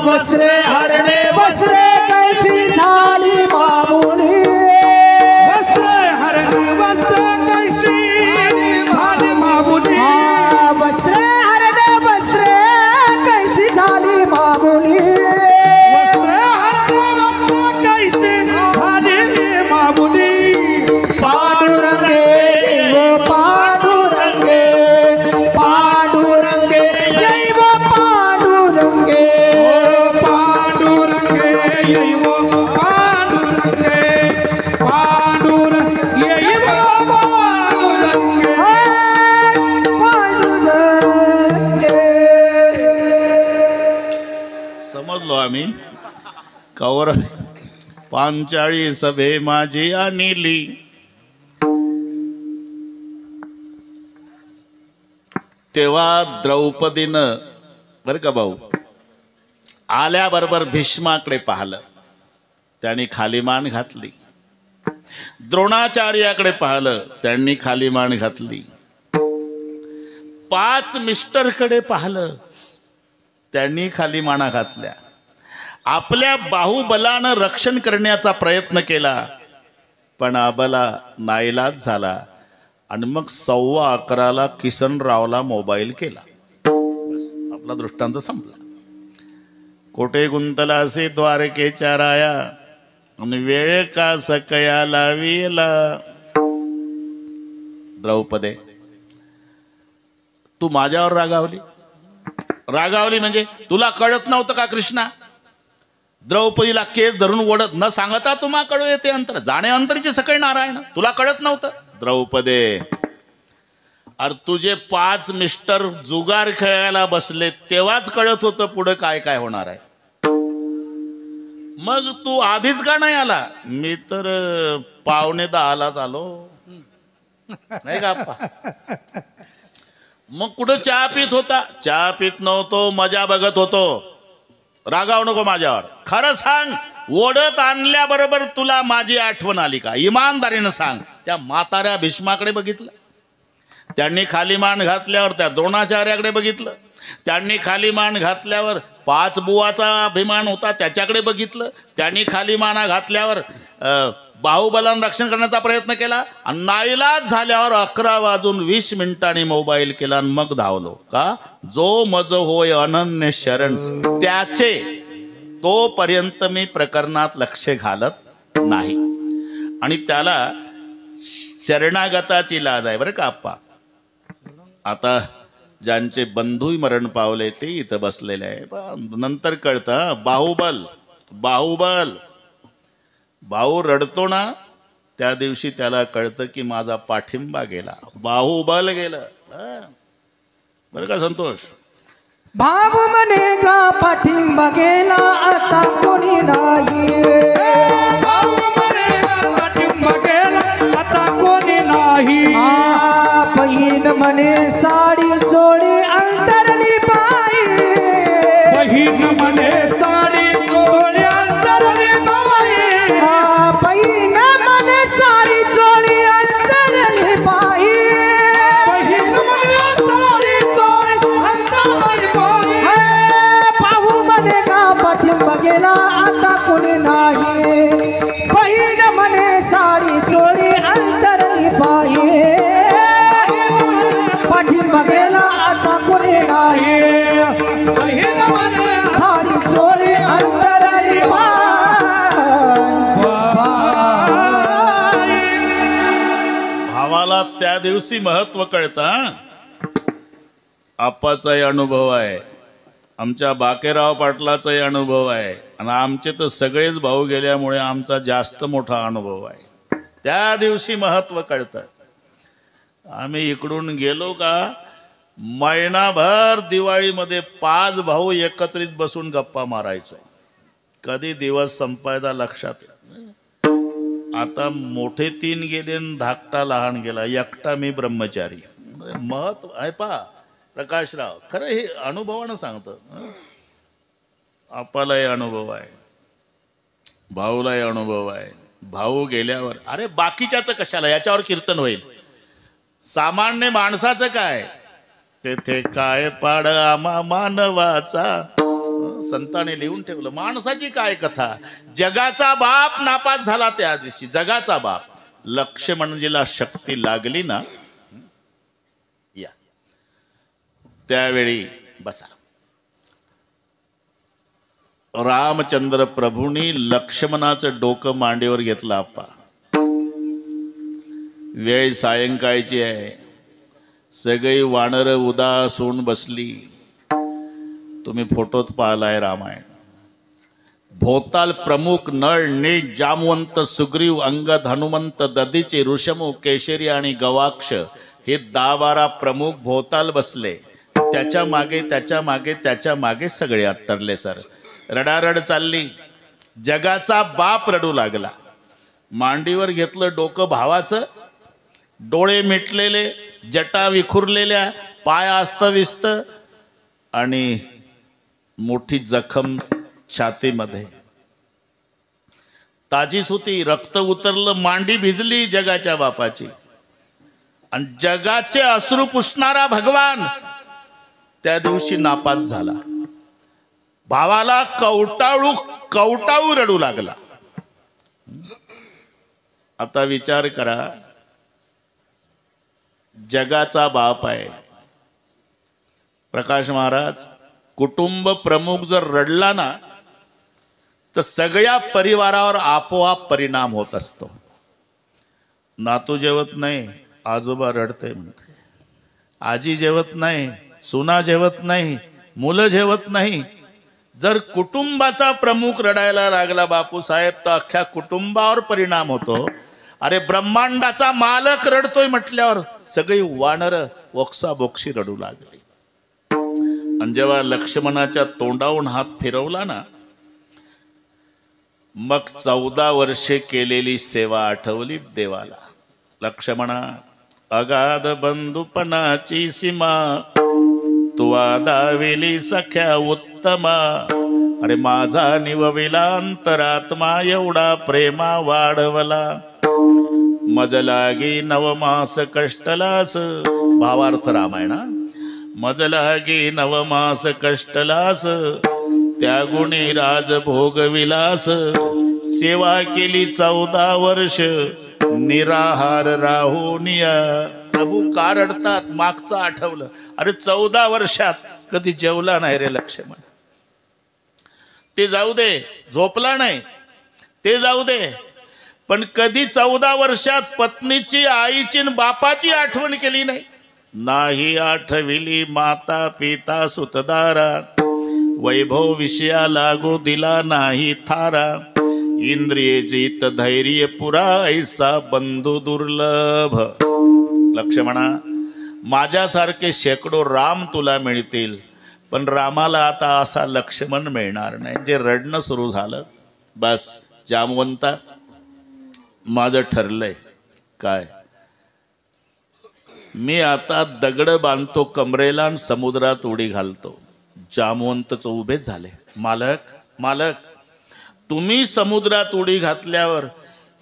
C: वस्त्रे हरणे वस्त्रे कैसी झाली मामुली,
B: वस्त्र हरण वस्त्र कैसी झाली मामुली,
C: वस्त्रे हरणे वस्त्रे कैसी झाली मामुली,
B: वस्त्र हरण वस्त्र कैसी झाली मामुली.
C: पांडुरंगे दैव पांडुरंगे, पांडुरंगे दैव पांडुरंगे,
B: पांडुरंगे येव पांडुरंगे, पांडुरंग येव पांडुरंगे.
A: समजलो आम्ही. कौरव पांचाळी सभे माझी आणिली. तेव्हा द्रौपदीनं बरं का भाऊ आल्याबरोबर भीष्माकडे पाहिलं, त्यांनी खाली मान घातली. द्रोणाचार्याकडे पाहिलं, त्यांनी खाली मान घातली. 5 मिस्टरकडे पाहिलं, त्यांनी खाली माना घातल्या. आपल्या बाहुबलानं रक्षण करण्याचा प्रयत्न केला, पण आबाला नाईलाज झाला आणि मग 11:15 किसनरावला मोबाईल केला. बस आपला दृष्टांत संपला. कोठे गुंतला असे द्वारकेच्या राया, आणि वेळ का सकया लावीला. द्रौपदे तू माझ्यावर रागावली. रागावली म्हणजे तुला कळत नव्हतं का कृष्णा. द्रौपदीला केस धरून ओढत न सांगता तुम्हा कळू येते अंतर, जाणे अंतरीचे सकळ नारायण, तुला कळत नव्हतं. द्रौपदे अरे तुझे 5 मिस्टर जुगार खेळायला बसले तेव्हाच कळत होतं पुढे काय काय होणार आहे. मग तू आधीच का नाही आला. मी तर 9:45 आलो नाही का आप्पा. मग कुठं चहा पित होता. चहा पित नव्हतो, मजा बघत होतो. रागाव नको माझ्यावर. खरं सांग, ओढत आणल्याबरोबर तुला माझी आठवण आली का. इमानदारीनं सांग. त्या म्हाताऱ्या भीष्माकडे बघितलं, त्यांनी खाली मान घातल्यावर त्या द्रोणाचार्याकडे बघितलं, त्यांनी खाली मान घातल्यावर 5 बुवाचा अभिमान होता त्याच्याकडे बघितलं, त्यांनी खाली माना घातल्यावर बाहुबलानं रक्षण करण्याचा प्रयत्न केला, आणि नाईलाज झाल्यावर 11:20 मोबाईल केला आणि मग धावलो का. जो मज होय अनन्य शरण त्याचे, तोपर्यंत मी प्रकरणात लक्ष घालत नाही. आणि त्याला शरणागताची लाज आहे बरं का आप्पा. आता ज्यांचे बंधू मरण पावले ते इथं बसलेले आहे. नंतर कळतं बाहुबल बाहुबल भाऊ रडतो ना त्या दिवशी त्याला कळतं की माझा पाठिंबा गेला, बाहुबल गेलं. बरं का संतोष.
C: भाव म्हणे गा पाठिंबा गेला आता कोणी नाही,
B: भाऊ म्हणे पाठिंबा गेला आता कोणी नाही.
C: बहीण म्हणे साडी चोळी अंतरली बाई,
B: बहीण म्हणे साडी चोळी अंतरली बाई,
C: बहीण म्हणे साडी चोळी अंतरली बाई,
B: बहीण म्हणे साडी चोळी अंतरली बाई.
C: भाऊ म्हणे गा पाठिंबा गेला आता कोणी नाही, बहीण म्हणे साडी चोळी अंतरली बाई, पाठिंबा
A: भावाला त्या दिवशी महत्व कळतं. आप्पाचाही अनुभव आहे, आमच्या बाकेराव पाटलाचाही अनुभव आहे, आणि आमचे तर सगळेच भाऊ गेल्यामुळे आमचा जास्त मोठा अनुभव आहे. त्या दिवशी महत्व कळतं. आम्ही इकडून गेलो का महिनाभर दिवाळीमध्ये 5 भाऊ एकत्रित बसून गप्पा मारायचो. कधी दिवस संपायचा लक्षात येत. आता मोठे 3 गेले आणि धाकटा लहान गेला, एकटा मी ब्रह्मचारी. महत्व आहे पा प्रकाशराव, खरं हे अनुभवानं सांगतं. आपालाही अनुभव आहे, भाऊलाही अनुभव आहे. भाऊ गेल्यावर अरे बाकीच्याच कशाला, याच्यावर कीर्तन होईल. सामान्य माणसाचं काय, तेथे काय पाड आम्हा मानवाचा, संतांनी लिहून ठेवलं. माणसाची काय कथा. जगाचा बाप नापास झाला त्या दिवशी, जगाचा बाप. लक्ष्मणजीला शक्ती लागली ना, या त्यावेळी बसा. रामचंद्र प्रभूंनी लक्ष्मणाचं डोकं मांडीवर घेतलं. आप्पा वेळ सायंकाळची आहे, सगळी वानर उदास होऊन बसली. तुम्ही फोटोत पाहिलाय रामायण. भोताल प्रमुख नळ नीट जामवंत सुग्रीव अंगद हनुमंत दधीचे ऋषमुख केशरी आणि गवाक्ष हे 10-12 प्रमुख भोताल बसले. त्याच्या मागे त्याच्या मागे त्याच्या मागे सगळे अट्टरले. सर रडारड चालली. जगाचा बाप रडू लागला. मांडीवर घेतलं डोकं भावाचं, डोळे मिटलेले, जटा विखुरलेल्या, पाय अस्तव्यस्त आणि मोठी जखम छातीमध्ये. ताजीच होती, रक्त उतरलं, मांडी भिजली जगाच्या बापाची. आणि जगाचे अश्रू पुसणारा भगवान त्या दिवशी नापास झाला. भावाला कवटाळू रडू लागला. आता विचार करा, जगाचा बाप आहे प्रकाश महाराज. कुटुंब प्रमुख जर रडला ना, तर सगळ्या परिवारावर आपोआप परिणाम होत असतो. नातू जेवत नाही, आजोबा रडते म्हणते. आजी जेवत नाही, सुना जेवत नाही, मुलं जेवत नाही. जर कुटुंबाचा प्रमुख रडायला लागला बापू साहेब, तर अख्ख्या कुटुंबावर परिणाम होतो. अरे ब्रह्मांडाचा मालक रडतोय म्हटल्यावर सगळी वानर बोक्षी रडू लागली. आणि जेव्हा लक्ष्मणाच्या तोंडावरून हात फिरवला ना, मग 14 वर्षे केलेली सेवा आठवली देवाला. लक्ष्मणा, अगाध बंधुपणाची सीमा तुवा दाविली सख्या उत्तमा. अरे माझा निवविला अंतरात्मा, एवढा प्रेमा वाढवला. मज लागी नवमास कष्टलास. भावार्थ रामायणा. मज लागी नवमास कष्टलास, त्या गुणी राजभोग विलास. सेवा केली 14 वर्ष, निराहार राहुनिया. प्रभू का रडतात, मागचं आठवलं. अरे 14 वर्षात कधी जेवला नाही रे लक्ष्मण. ते जाऊ दे, झोपला नाही ते जाऊ दे, पण कधी 14 वर्षात पत्नीची, आईची न बापाची आठवण केली नाही. नाही आठविली माता पिता सुतदारा, वैभव विषया लागू दिला नाही थारा. इंद्रिये जीत धैर्य पुरा, ऐसा बंधू दुर्लभ. लक्ष्मणा, माझ्यासारखे शेकडो राम तुला मिळतील, पण रामाला आता असा लक्ष्मण मिळणार नाही. जे रडणं सुरू झालं, बस जामवंता माझं ठरलंय. काय? मी आता दगड बांधतो कमरेला आणि समुद्रात उडी घालतो. जामवंतच उभे झाले. मालक, मालक, तुम्ही समुद्रात उडी घातल्यावर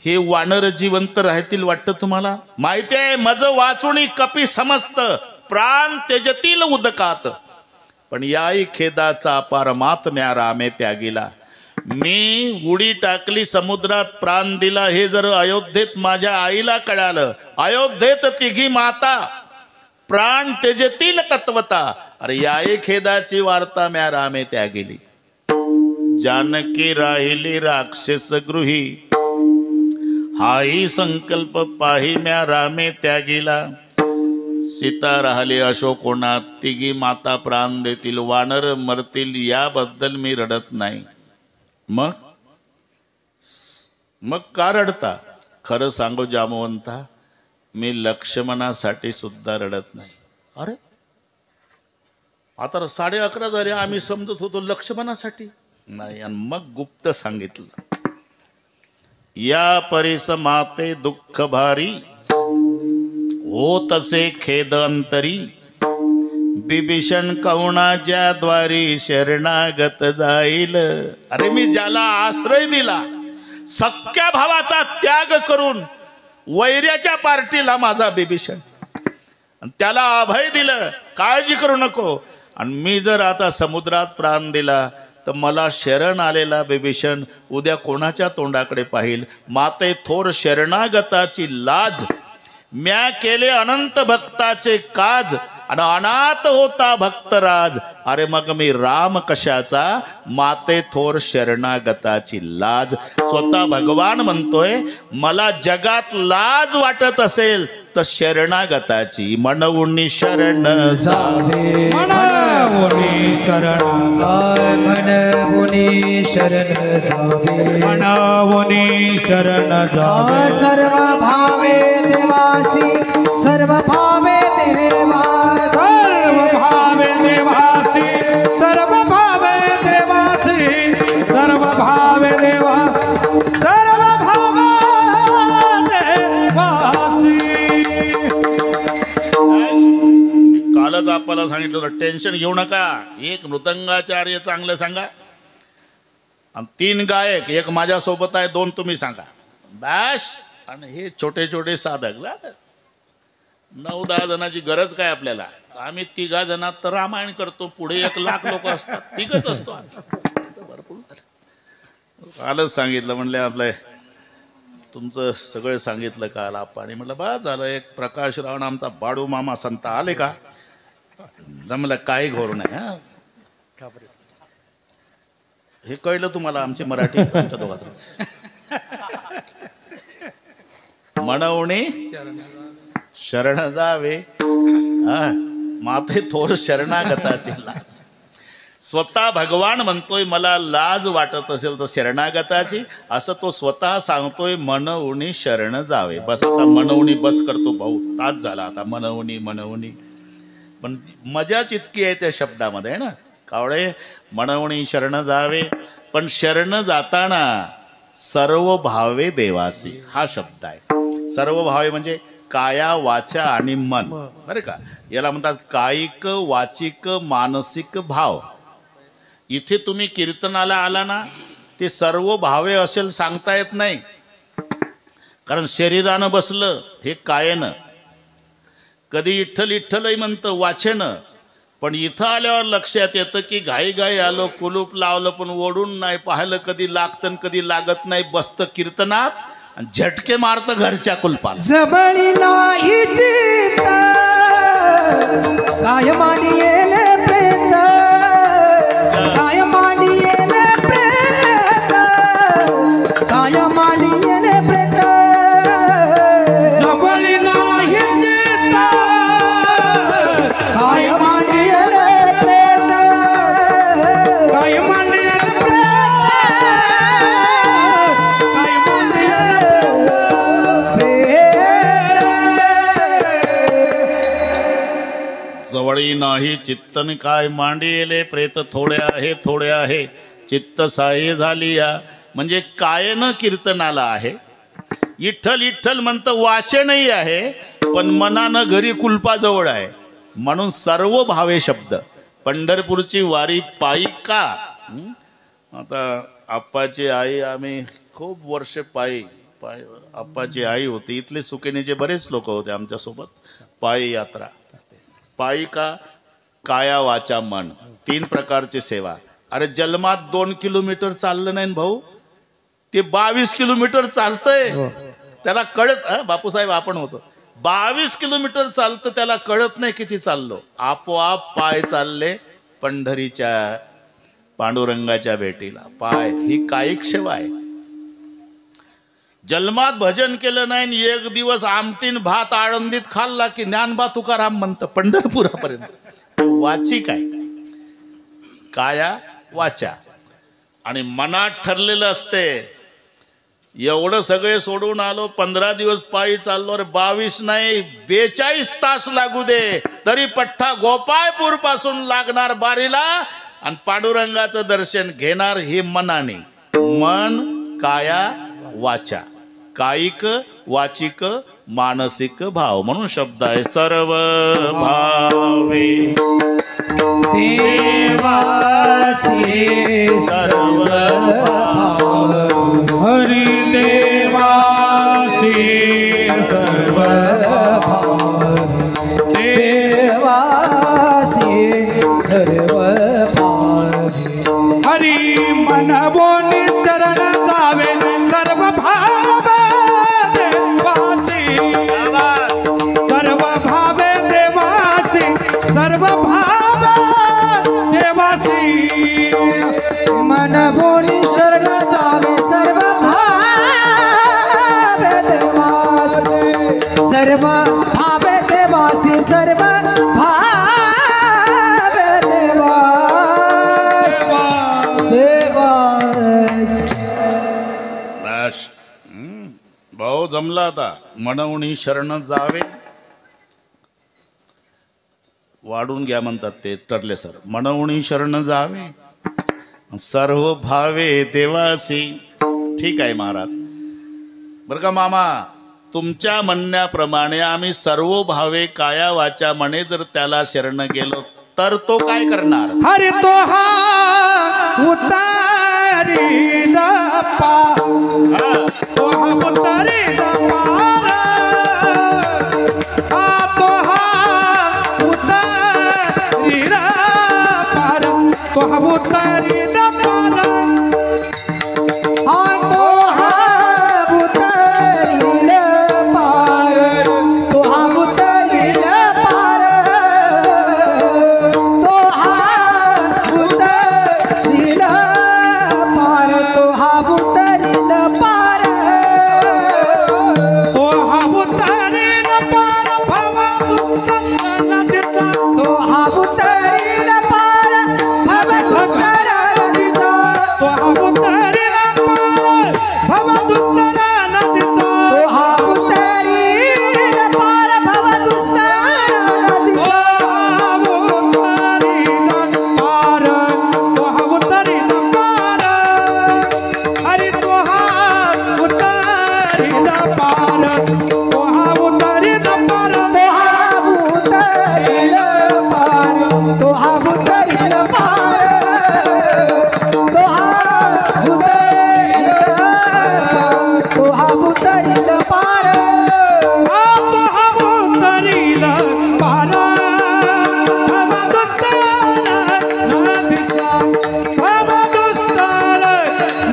A: हे वानर जिवंत राहतील वाटतं तुम्हाला? माहिती आहे, मज वाचुनी कपी समस्त, प्राण त्यजतील उदकात. पण याही खेदाचा परमात्म्या रामे त्यागीला. मी उडी टाकली समुद्रात, प्राण दिला, हे जर अयोध्येत माझ्या आईला कळालं, अयोध्येत तिघी माता प्राण त्यजतील तत्वता. अरे याही खेदाची वार्ता म्या रामे त्यागेली. जानकी राहिली राक्षस गृही, हाही संकल्प पाही म्या रामे त्यागीला. सीता राहिली अशोकोणात, तिघी माता प्राण देतील, वानर मरतील, याबद्दल मी रडत नाही. मग का रडता? खरं सांगू जामवंता, मी लक्ष्मणासाठी सुद्धा रडत नाही. अरे आता 11:30 झाले, आम्ही समजत होतो लक्ष्मणासाठी नाही. आणि मग गुप्त सांगितलं, या परिस माते दुःख भारी, हो तसे खेद अंतरी, बिभीषण कवणाच्या द्वारी शरणागत जाईल. अरे मी ज्याला आश्रय दिला, सख्या भावाचा त्याग करून वैर्याच्या पार्टीला माझा बिभीषण, त्याला अभय दिलं, काळजी करू नको. आणि मी जर आता समुद्रात प्राण दिला तर मला शरण आलेला बिभीषण उद्या कोणाच्या तोंडाकडे पाहिल? माते थोर शरणागताची लाज, म्या केले अनंत भक्ताचे काज, आणि अनाथ होता भक्तराज. अरे मग मी राम कशाचा? माते थोर शरणागताची लाज. स्वतः भगवान म्हणतोय, मला जगात लाज वाटत असेल तर शरणागताची. म्हणून शरण जावे,
B: म्हणून शरण
C: म्हणून शरण जावे,
B: म्हणून शरण जावे.
C: सर्व भावे देवासी, सर्व भावे देवासी,
B: सर्व भावे देवासी, सर्व भावे देवासी, सर्व भावे देवा, सर्व भावे देवासी.
A: कालच आपल्याला सांगितलं होतं, टेन्शन घेऊ नका. एक मृदंगाचार्य चांगलं सांगा आणि 3 गायक, एक माझ्या सोबत आहे, 2 तुम्ही सांगा बॅश. आणि हे छोटे छोटे साधक 9-10 जणांची गरज काय आपल्याला? आम्ही 3 जणात तर रामायण करतो, पुढे 1 लाख लोक असतात, 3च असतो आम्ही. भरपूर कालच सांगितलं, म्हणले आपलं तुमचं सगळं सांगितलं काल आपण. म्हटलं बा झालं. एक प्रकाश रावण आमचा बाडू मामा संत आले का? जमलं, काही घोर नाही. हा हे कळलं तुम्हाला? आमची मराठी आमच्या दोघात. म्हणवणे शरण जावे, माथे थोर शरणागताची लाज. स्वतः भगवान म्हणतोय, मला लाज वाटत असेल तर शरणागताची, असं तो स्वतः सांगतोय. मनवणी शरण जावे. बस आता मनवणी बस करतो भाऊ, तास झाला आता. मनवणी पण मजाच इतकी आहे त्या शब्दामध्ये, आहे ना कावळे. मनवणी शरण जावे, पण शरण जाताना सर्व भावे देवासी हा शब्द आहे. सर्व भावे म्हणजे काया, वाचा आणि मन, बरं का. याला म्हणतात कायिक, वाचिक, मानसिक भाव. इथे तुम्ही कीर्तनाला आला ना, ते सर्व भावे असेल सांगता येत नाही, कारण शरीरानं बसलं हे कायेनं. कधी इठ्ठल इठ्ठलही म्हणतं वाचेनं, पण इथं आल्यावर लक्षात येतं की घाई आलो, कुलूप लावलं पण ओढून नाही पाहिलं, कधी लागतं कधी लागत नाही. बसतं कीर्तनात आणि झटके मारतं घरच्या कुलपाला.
C: जबळी नाही चित्त, काय मांडी येले प्रेत, काय मांडी येले प्रेत, काय मांडी येले प्रेत.
B: जबळी नाही चित्त,
C: काय मांडी येले प्रेत,
B: काय मांडी येले प्रेत, काय मांडी
A: जवळी नाही चित्तन काय मांडिले प्रेत. थोडे आहे चित्त साये झाली या. म्हणजे कायनं कीर्तनाला आहे. इठ्ठल इठ्ठल म्हणतं वाचनही आहे, पण मनानं घरी कुलपाजवळ आहे. म्हणून सर्व भावे शब्द. पंढरपूरची वारी पायी का? आता आप्पाची आई, आम्ही खूप वर्ष पायी आप्पाची आई होती. इथले सुकेनीचे बरेच लोक होते आमच्यासोबत. पायी यात्रा. पायी का? काया, वाचा, मन, 3 प्रकारची सेवा. अरे जन्मात 2 किलोमीटर चाललं नाही भाऊ, ते 22 किलोमीटर चालतंय. त्याला कळत, बापूसाहेब आपण होतो, 22 किलोमीटर चालतं, त्याला कळत नाही किती चाललो. आपोआप पाय चालले पंढरीच्या पांडुरंगाच्या भेटीला. पाय ही कायिक सेवा आहे. जन्मात भजन केलं नाही आणि एक दिवस आमटीन भात आळंदीत खाल्ला की ज्ञानबा तुकाराम म्हणतं पंढरपुरापर्यंत. वाची काय काया वाचा आणि मनात ठरलेलं असते. एवढं सगळे सोडून आलो, 15 दिवस पायी चाललो रे, 22 नाही 42 तास लागू दे तरी पठ्ठा गोपाळपूर पासून लागणार बारीला आणि पांडुरंगाचं दर्शन घेणार. हे मनाने, मन काया वाचा, कायिक वाचिक मानसिक भाव म्हणून शब्द आहे. सर्व भावे
C: देवासी
A: सर्व
B: हरी देवासी सर्व
C: देवासी सर्व
B: हरी मन बोनी शरण जावे सर्व भाव देवासी सर्व भावे देवासी सर्व भाव देवासी
C: मन बोनी शरण जावे सर्व भाव देवासी सर्व भाव देवासी सर्व भाव देवासी
A: बस. भाऊ जमला आता. म्हणून शरण जावे, वाढून घ्या म्हणतात ते ठरले सर. म्हणून शरण जावे सर्व भावे देवासी. ठीक आहे महाराज. बरं का मामा, तुमच्या म्हणण्याप्रमाणे आम्ही सर्व भावे काया वाचा म्हणे जर त्याला शरण गेलो तर तो काय करणार?
B: हरि तो हा उतारीला पार, तो हा उतारीला पार, हा तो हा उतारीला पार, तो हा उतारीला पार,
C: हा तो हा उतरील पार, तो हा उतरील पार, तो हा उतरील पार, तो हा उतरील पार,
B: तो हा उतारीला पार, भव दुष्ट नदीचा,
C: तो हा उतरील पार, भव दुष्ट नदीचा,
B: तो हा उतारीला पार, भव दुष्ट नदीचा,
C: तो हा उतरील पार, भव दुष्ट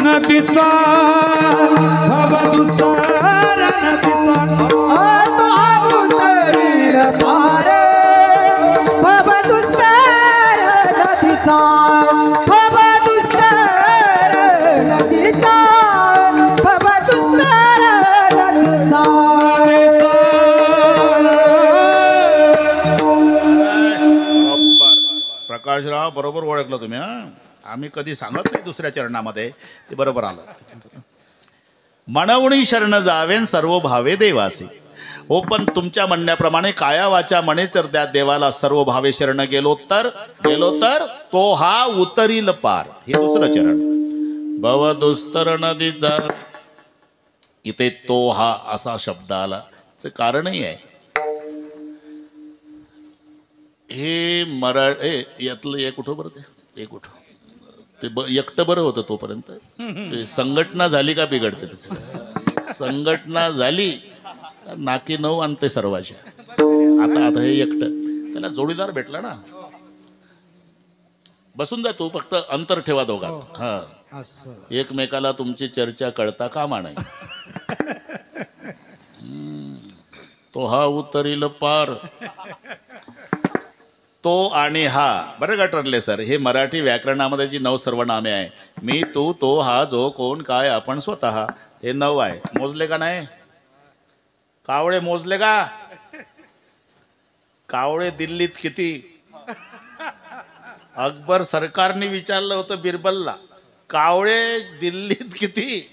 C: नदीचा.
A: प्रकाशराव बरोबर ओळखलं तुम्ही. आम्ही कधी सांगत नाही दुसऱ्या चरणामध्ये, ते बरोबर आलं. म्हणून शरण जावेन सर्व भावे देवासी. हो, पण तुमच्या म्हणण्याप्रमाणे काया वाचा म्हणे तर त्या देवाला सर्व भावे शरण गेलो तर तो हा उतरील पार. हे दुसरं चरण. भव दुस्तर नदीचा, इथे तो हा असा शब्द आला कारणही आहे. हे यातलं एक कुठं बरं ते एक कुठं ते एकटं बरं होतं तोपर्यंत. ते संघटना झाली का बिघडते. संघटना झाली नाकी 9 आणते सर्वाच्या. आता हे एकटं, त्याला जोडीदार भेटला ना. बसून जा तू, फक्त अंतर ठेवा दोघात. हा, एकमेकाला तुमची चर्चा कळता कामा नाही. तो हा उतरील पार, तो आणि हा. बरं का ठरले सर, हे मराठी व्याकरणामध्ये जी 9 सर्वनामे आहे. मी, तू, तो, हा, जो, कोण, काय, आपण, स्वतः. हे 9 आहे. मोजले का नाही? कावळे मोजले का? कावळे दिल्लीत किती? अकबर सरकारने विचारलं होतं बिरबलला, कावळे दिल्लीत किती?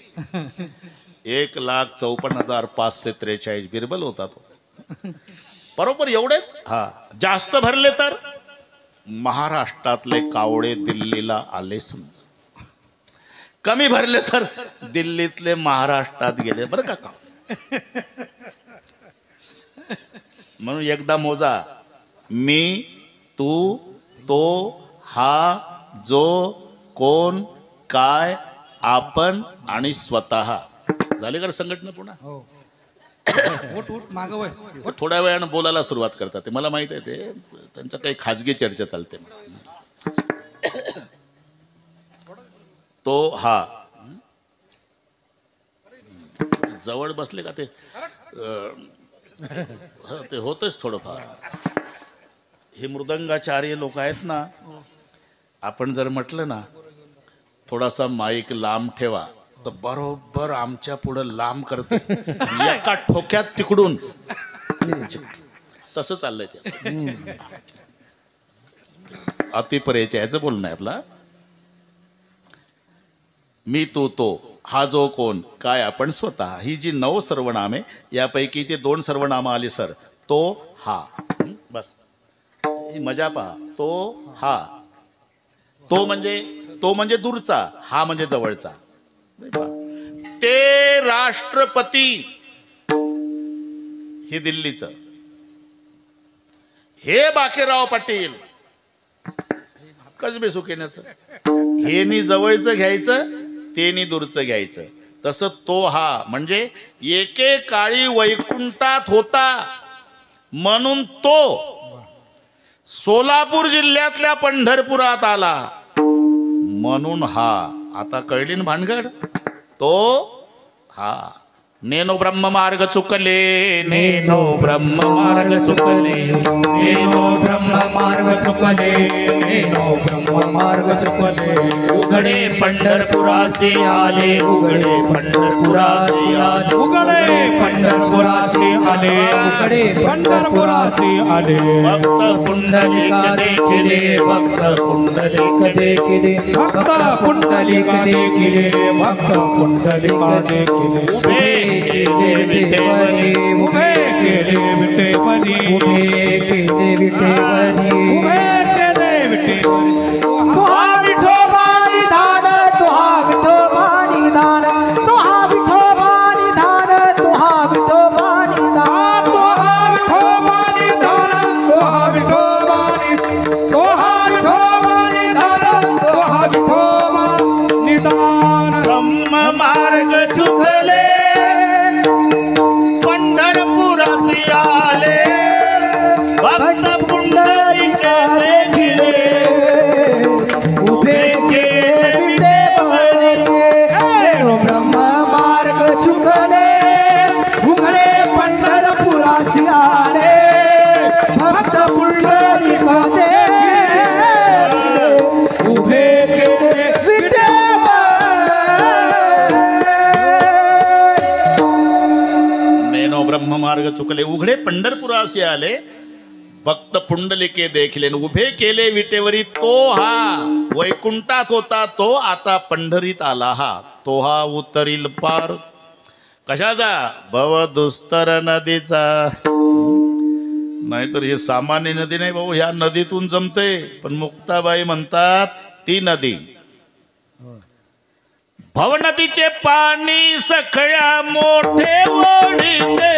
A: 1,54,543. बिरबल होता तो. बरोबर एवढेच. हा, जास्त भरले तर महाराष्ट्रातले कावळे दिल्लीला आले समजा. कमी भरले तर दिल्लीतले महाराष्ट्रात गेले. बरं का? म्हणून एकदा मोजा. मी, तू, तो, हा, जो, कोण, काय, आपण आणि स्वतः. झाले का संघटना पुन्हा? थोड्या वेळानं बोलायला सुरुवात करतात. ते मला माहित आहे. ते त्यांचं काही खाजगी चर्चा चालते. तो हा जवळ बसले का ते ते होतच थोडंफार. हे मृदंगाचार्य लोक आहेत ना, आपण जर म्हटलं ना थोडासा माईक लांब ठेवा तर बरोबर आमच्या पुढं लांब करते. एका ठोक्यात तिकडून तसं चाललंय ते. अतिपरेच्या ह्याचं बोलणं आहे आपला. मी, तू, तो, हा, जो, कोण, काय, आपण, स्वतः. ही जी 9 सर्वनामे, यापैकी ते 2 सर्वनामं आली सर. तो, हा. बस ही मजा पहा. तो, हा. तो म्हणजे दूरचा, हा म्हणजे जवळचा. ते राष्ट्रपती, हे दिल्लीचं. हे बाकेराव पाटील कसबे सुकेण्याचं. हे नी जवळचं घ्यायचं, ते नी दूरचं घ्यायचं. तसं तो हा म्हणजे एकेकाळी वैकुंठात होता म्हणून तो सोलापूर जिल्ह्यातल्या पंढरपुरात आला म्हणून हा. आता कळली ना भानगड? तो हा. नेनो ब्रह्म मार्ग चुकले, नेनो ब्रह्म मार्ग चुकले, नेनो ब्रह्म मार्ग चुकले, नेनो ब्रह्म मार्ग चुकले. उघडे पंढरपुरासे आले, उघडे पंढरपुरासे आले,
B: उघडे पंढरपुरासे आले, उघडे पंढरपुरासे आले.
A: भक्त पुंडलिक देखिले, भक्त पुंडलिक देखिले,
B: भक्त पुंडलिक देखिले, भक्त पुंडलिक देखिले.
A: उभे केले विटेवरी,
B: उभे केले विटेवरी,
C: उभे केले विटेवरी,
B: उभे केले विटेवरी.
C: तुहा विठोबा निधान, तुहा विठोबा निधान, तुहा विठोबा निधान, तुहा विठोबा निधान,
B: तोहा विठोबा निधान, तोहा विठोबा निधान, तोहा विठोबा निधान, तोहा विठोबा निधान.
A: ब्रह्म मार्ग चुकले, पंढरपुरासी आले, भक्त पुंडलिक देखिले,
C: उभे केले विटेवरी. नेनो ब्रह्म मार्ग चुकले, उघडे पंढरपुरासी आले, भक्त पुंडलिक देखिले, उभे केले विटेवरी.
A: नेनो ब्रह्म मार्ग चुकले, उघडे पंढरपुरासी आले, भक्त पुंडलिके देखिले, उभे केले विटेवरी. तो हा वैकुंठात होता, तो आता पंढरीत आला. हा तो हा उतरील पार. कशाचा? भव दुस्तर नदीचा. नाहीतर हे सामान्य नदी नाही भाऊ, ह्या नदीतून जमते. पण मुक्ताबाई म्हणतात ती नदी. भवनदीचे पाणी सखळ्या मोठे ओढीते,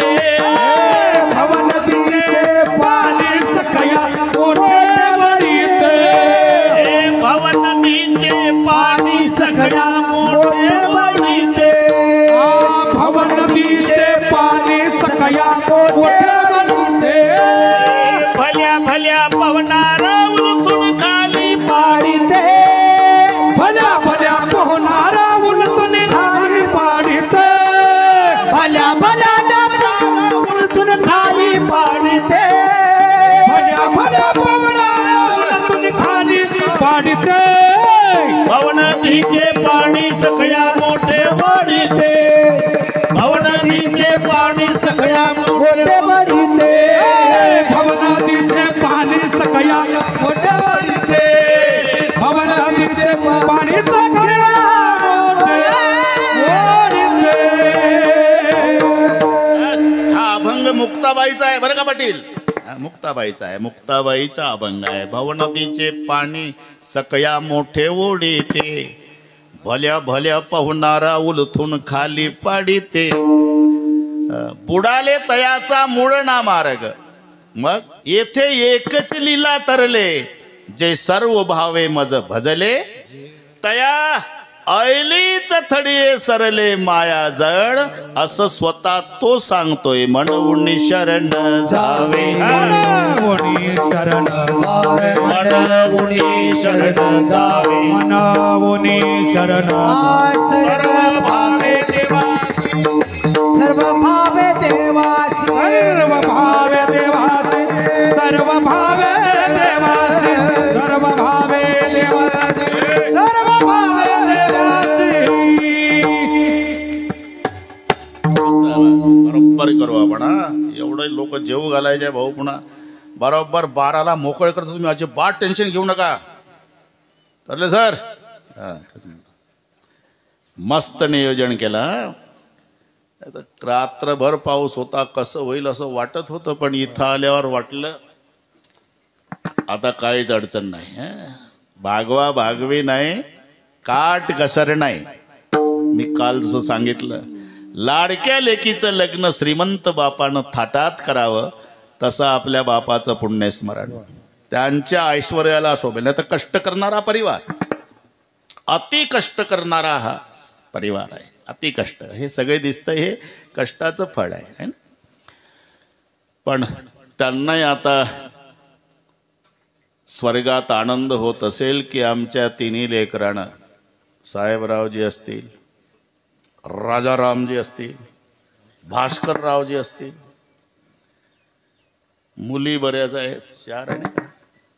B: भवनदीचे पाणी सखया मोठे वळीते,
A: भवनदीचे पाणी सखळ्या मोठे ओढीते.
B: भवनदीचे पाणी सखया मोठे वळीते.
A: भल्या भल्या पवनारा उलटून खाली
C: पाडिते,
B: भल्या भल्या पोहणारा उलटून खाली पाडिते,
C: भल्या भल्या डबरा उलटून खाली पाडिते,
B: भल्या भल्या पोहणारा उलटून खाली पाडिते.
A: भवनदीचे पाणी सखळ्या मोठे ओढीते. नदीचे पाणी सगळ्या
C: मोठे बढीते
B: भवनदीचे पाणी सगळ्या मोठे बढीते भवनदीचे पाणी सगळ्या मोठे बढीते.
A: हा अभंग मुक्ताबाईचा आहे बरं का पाटील. हा, मुक्ताबाईचा आहे. मुक्ताबाईचा अभंग आहे. भवनदीचे पाणी सकया मोठे ओढीते भल्या भल्या पाहुणारा उलथून खाली पाडीते बुडाले तयाचा मूळ ना मार्ग. मग येथे एकच लीला तरले जे सर्व भावे मज भजले तया ऐलीच थडिये सरले माया जड असं स्वतः तो सांगतोय म्हणून शरण जावे
B: मनावणी शरण जावे
A: म्हणून शरण जावे
B: मनावणी शरण
C: सर्व
A: भावे देवा
C: सर्व भावे देवासी
B: सर्व भावे देवासी सर्व भावे देवासी सर्व भावे देवासी सर्व भावे देवासी.
A: बरोबर करू आपण हा. एवढे लोक जेव घालायचे भाऊ. पुन्हा बरोबर 12ला मोकळ करतो. तुम्ही अजिबात टेन्शन घेऊ नका. ठरले सर. मस्त नियोजन केला. रात्रभर पाऊस होता. कसं होईल असं वाटत होतं पण इथं आल्यावर वाटलं आता काहीच अडचण नाही. भागवा भागवी नाही काट कसर नाही. मी काल जसं सांगितलं लाडक्या लेकीचं लग्न श्रीमंत बापानं थाटात करावं तसं आपल्या बापाचं पुण्यस्मरण त्यांच्या ऐश्वर्याला शोभेल. नाही तर कष्ट करणारा परिवार अति कष्ट करणारा हा परिवार आहे. अति कष्ट हे सगळे दिसतं हे कष्टाचं फळ आहे है ना. पण त्यांनाही आता स्वर्गात आनंद होत असेल की आमच्या तिन्ही लेकरांना साहेबरावजी असतील राजारामजी असतील भास्कररावजी असतील मुली बऱ्याच आहेत. 4 आहे ना.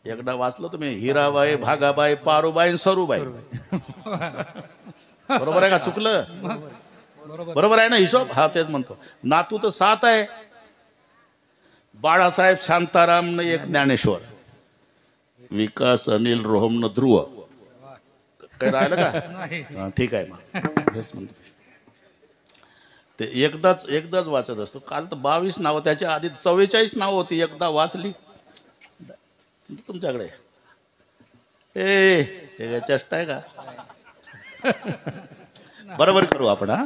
A: एकदा वाचलं तुम्ही हिराबाई भागाबाई पारूबाई आणि सरूबाई. बरोबर आहे का चुकलं. बरोबर आहे ना हिशोब. हा तेच म्हणतो. नातू तर 7 आहे. बाळासाहेब शांताराम न एक ज्ञानेश्वर विकास अनिल रोहम न ध्रुव. काही राहिलं का. ठीक आहे मग हेच म्हणतो. ते एकदाच वाचत असतो. काल तर 22 नावं त्याच्या आधी 44 नावं होती. एकदा वाचली तुमच्याकडे. हे चेष्टा आहे का. बरोबर करू आपण हा.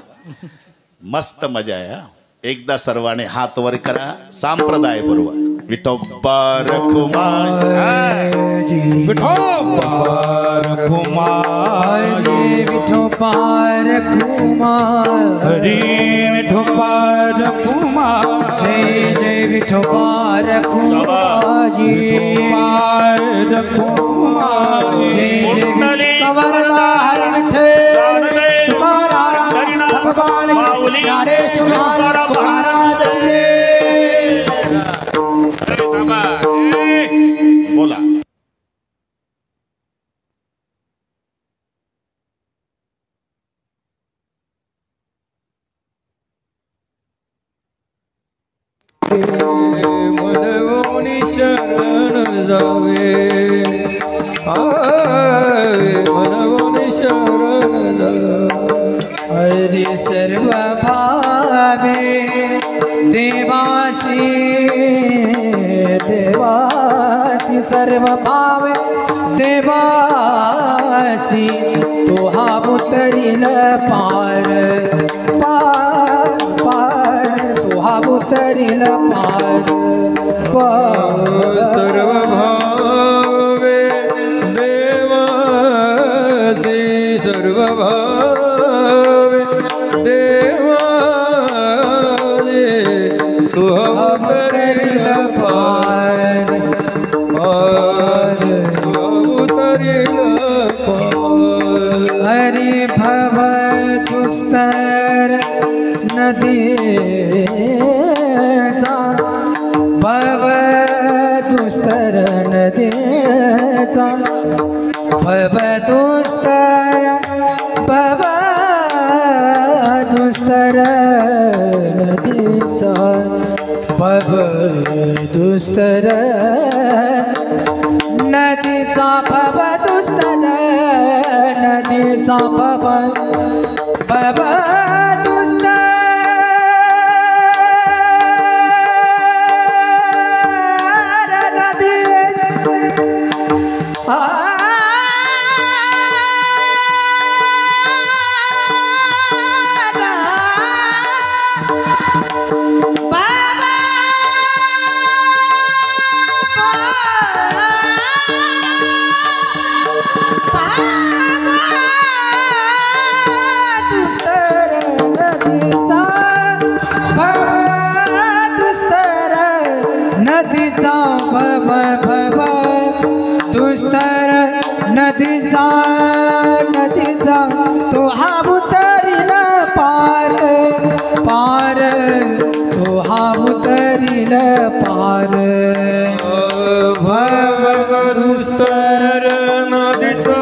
A: मस्त मजा आहे हा. एकदा सर्वांनी हात वर करा संप्रदाय बरोबर. विठोबा रखुमाई
B: विठोबा रखुमाई
C: विठोबा रखुमाई
B: हरी विठोबा रखुमाई
C: जय जय विठोबा रखुमाई
B: रखुमाई
C: जय जय
A: कुंडली
C: कवरदार विठ्ठल तुकाराम भगवान
A: माऊली
C: ज्ञानेश्वर महाराज जय.
A: बोला.
C: मनवोनी शरण जावे मनवोनी शरण हरी सर्व भावे देवासी देवासी सर्व भावे देवासी तो हा उतरील पार पार पार तो हा उतरील पार पार सर्व भावे देवासी सर्व भावे देवासी तो हा उतरील पार पार उतरील पार हरि भव दुस्तर नदीचा भव दुस्तर नदीचा भव दुस्तर दुस्तर नदीचा भव दुस्तर नदीचा भव भव दुस्तर नदी नदीचा भव भव दुस्तर नदीचा नदीचा तो हा उतरील पार पार तो हा उतरील पार भव दुस्तर नदीचा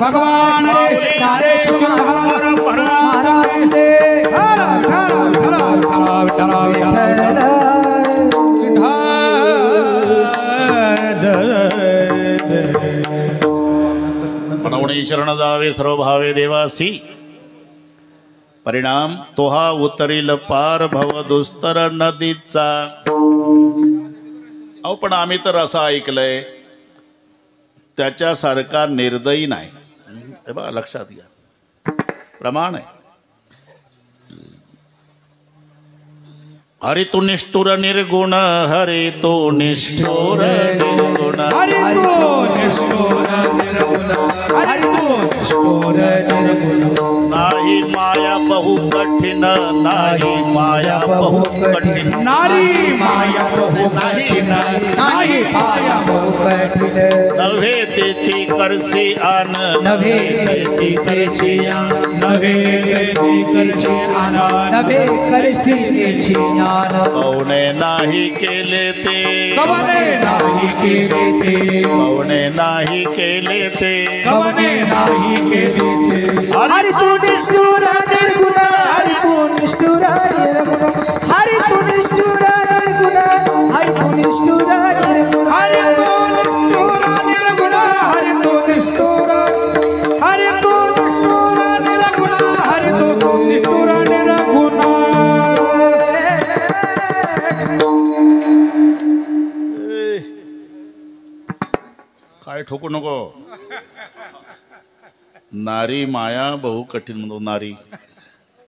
C: भगवान
A: म्हणून शरण जावे सर्व भावे देवासी परिणाम तो हा उतरील पार भव दुस्तर नदीचा. अहो पण आम्ही तर असं ऐकलंय त्याच्यासारखा निर्दयी नाही. हे बघा लक्षात घ्या प्रमाण आहे. हरि तू निष्ठुर निर्गुण हरि तू निष्ठुर निर्गुण
B: हरि तू निष्ठुर निर्गुण हरि तू निष्ठुर निर्गुण
A: नाही माया बहु कठीण नाही माया बहु कठीण
B: नारी माया बहु कठीण नाही माया बहु कठीण
A: नव्हे तेची करसी आन
C: नव्हे
A: तेची करसी आन
B: नव्हे तेची करसी आन
C: नव्हे करसी तेची आन
A: कवणे नाही केले ते
B: कवणे नाही केले ते
A: कवणे नाही केले ते
B: कवणे नाही केले ते
C: हरि तू निष्ठुर निर्गुण हरि तू निष्ठुर निर्गुण हरि तू निष्ठुर निर्गुण हरि तू निष्ठुर निर्गुण
B: हरि तू निष्ठुर निर्गुण हरि तू निष्ठुर हरि तू निष्ठुर निर्गुण हरि तू निष्ठुर निर्गुण.
A: काय ठोकू नको. नारी माया बहु कठीण म्हणतो नारी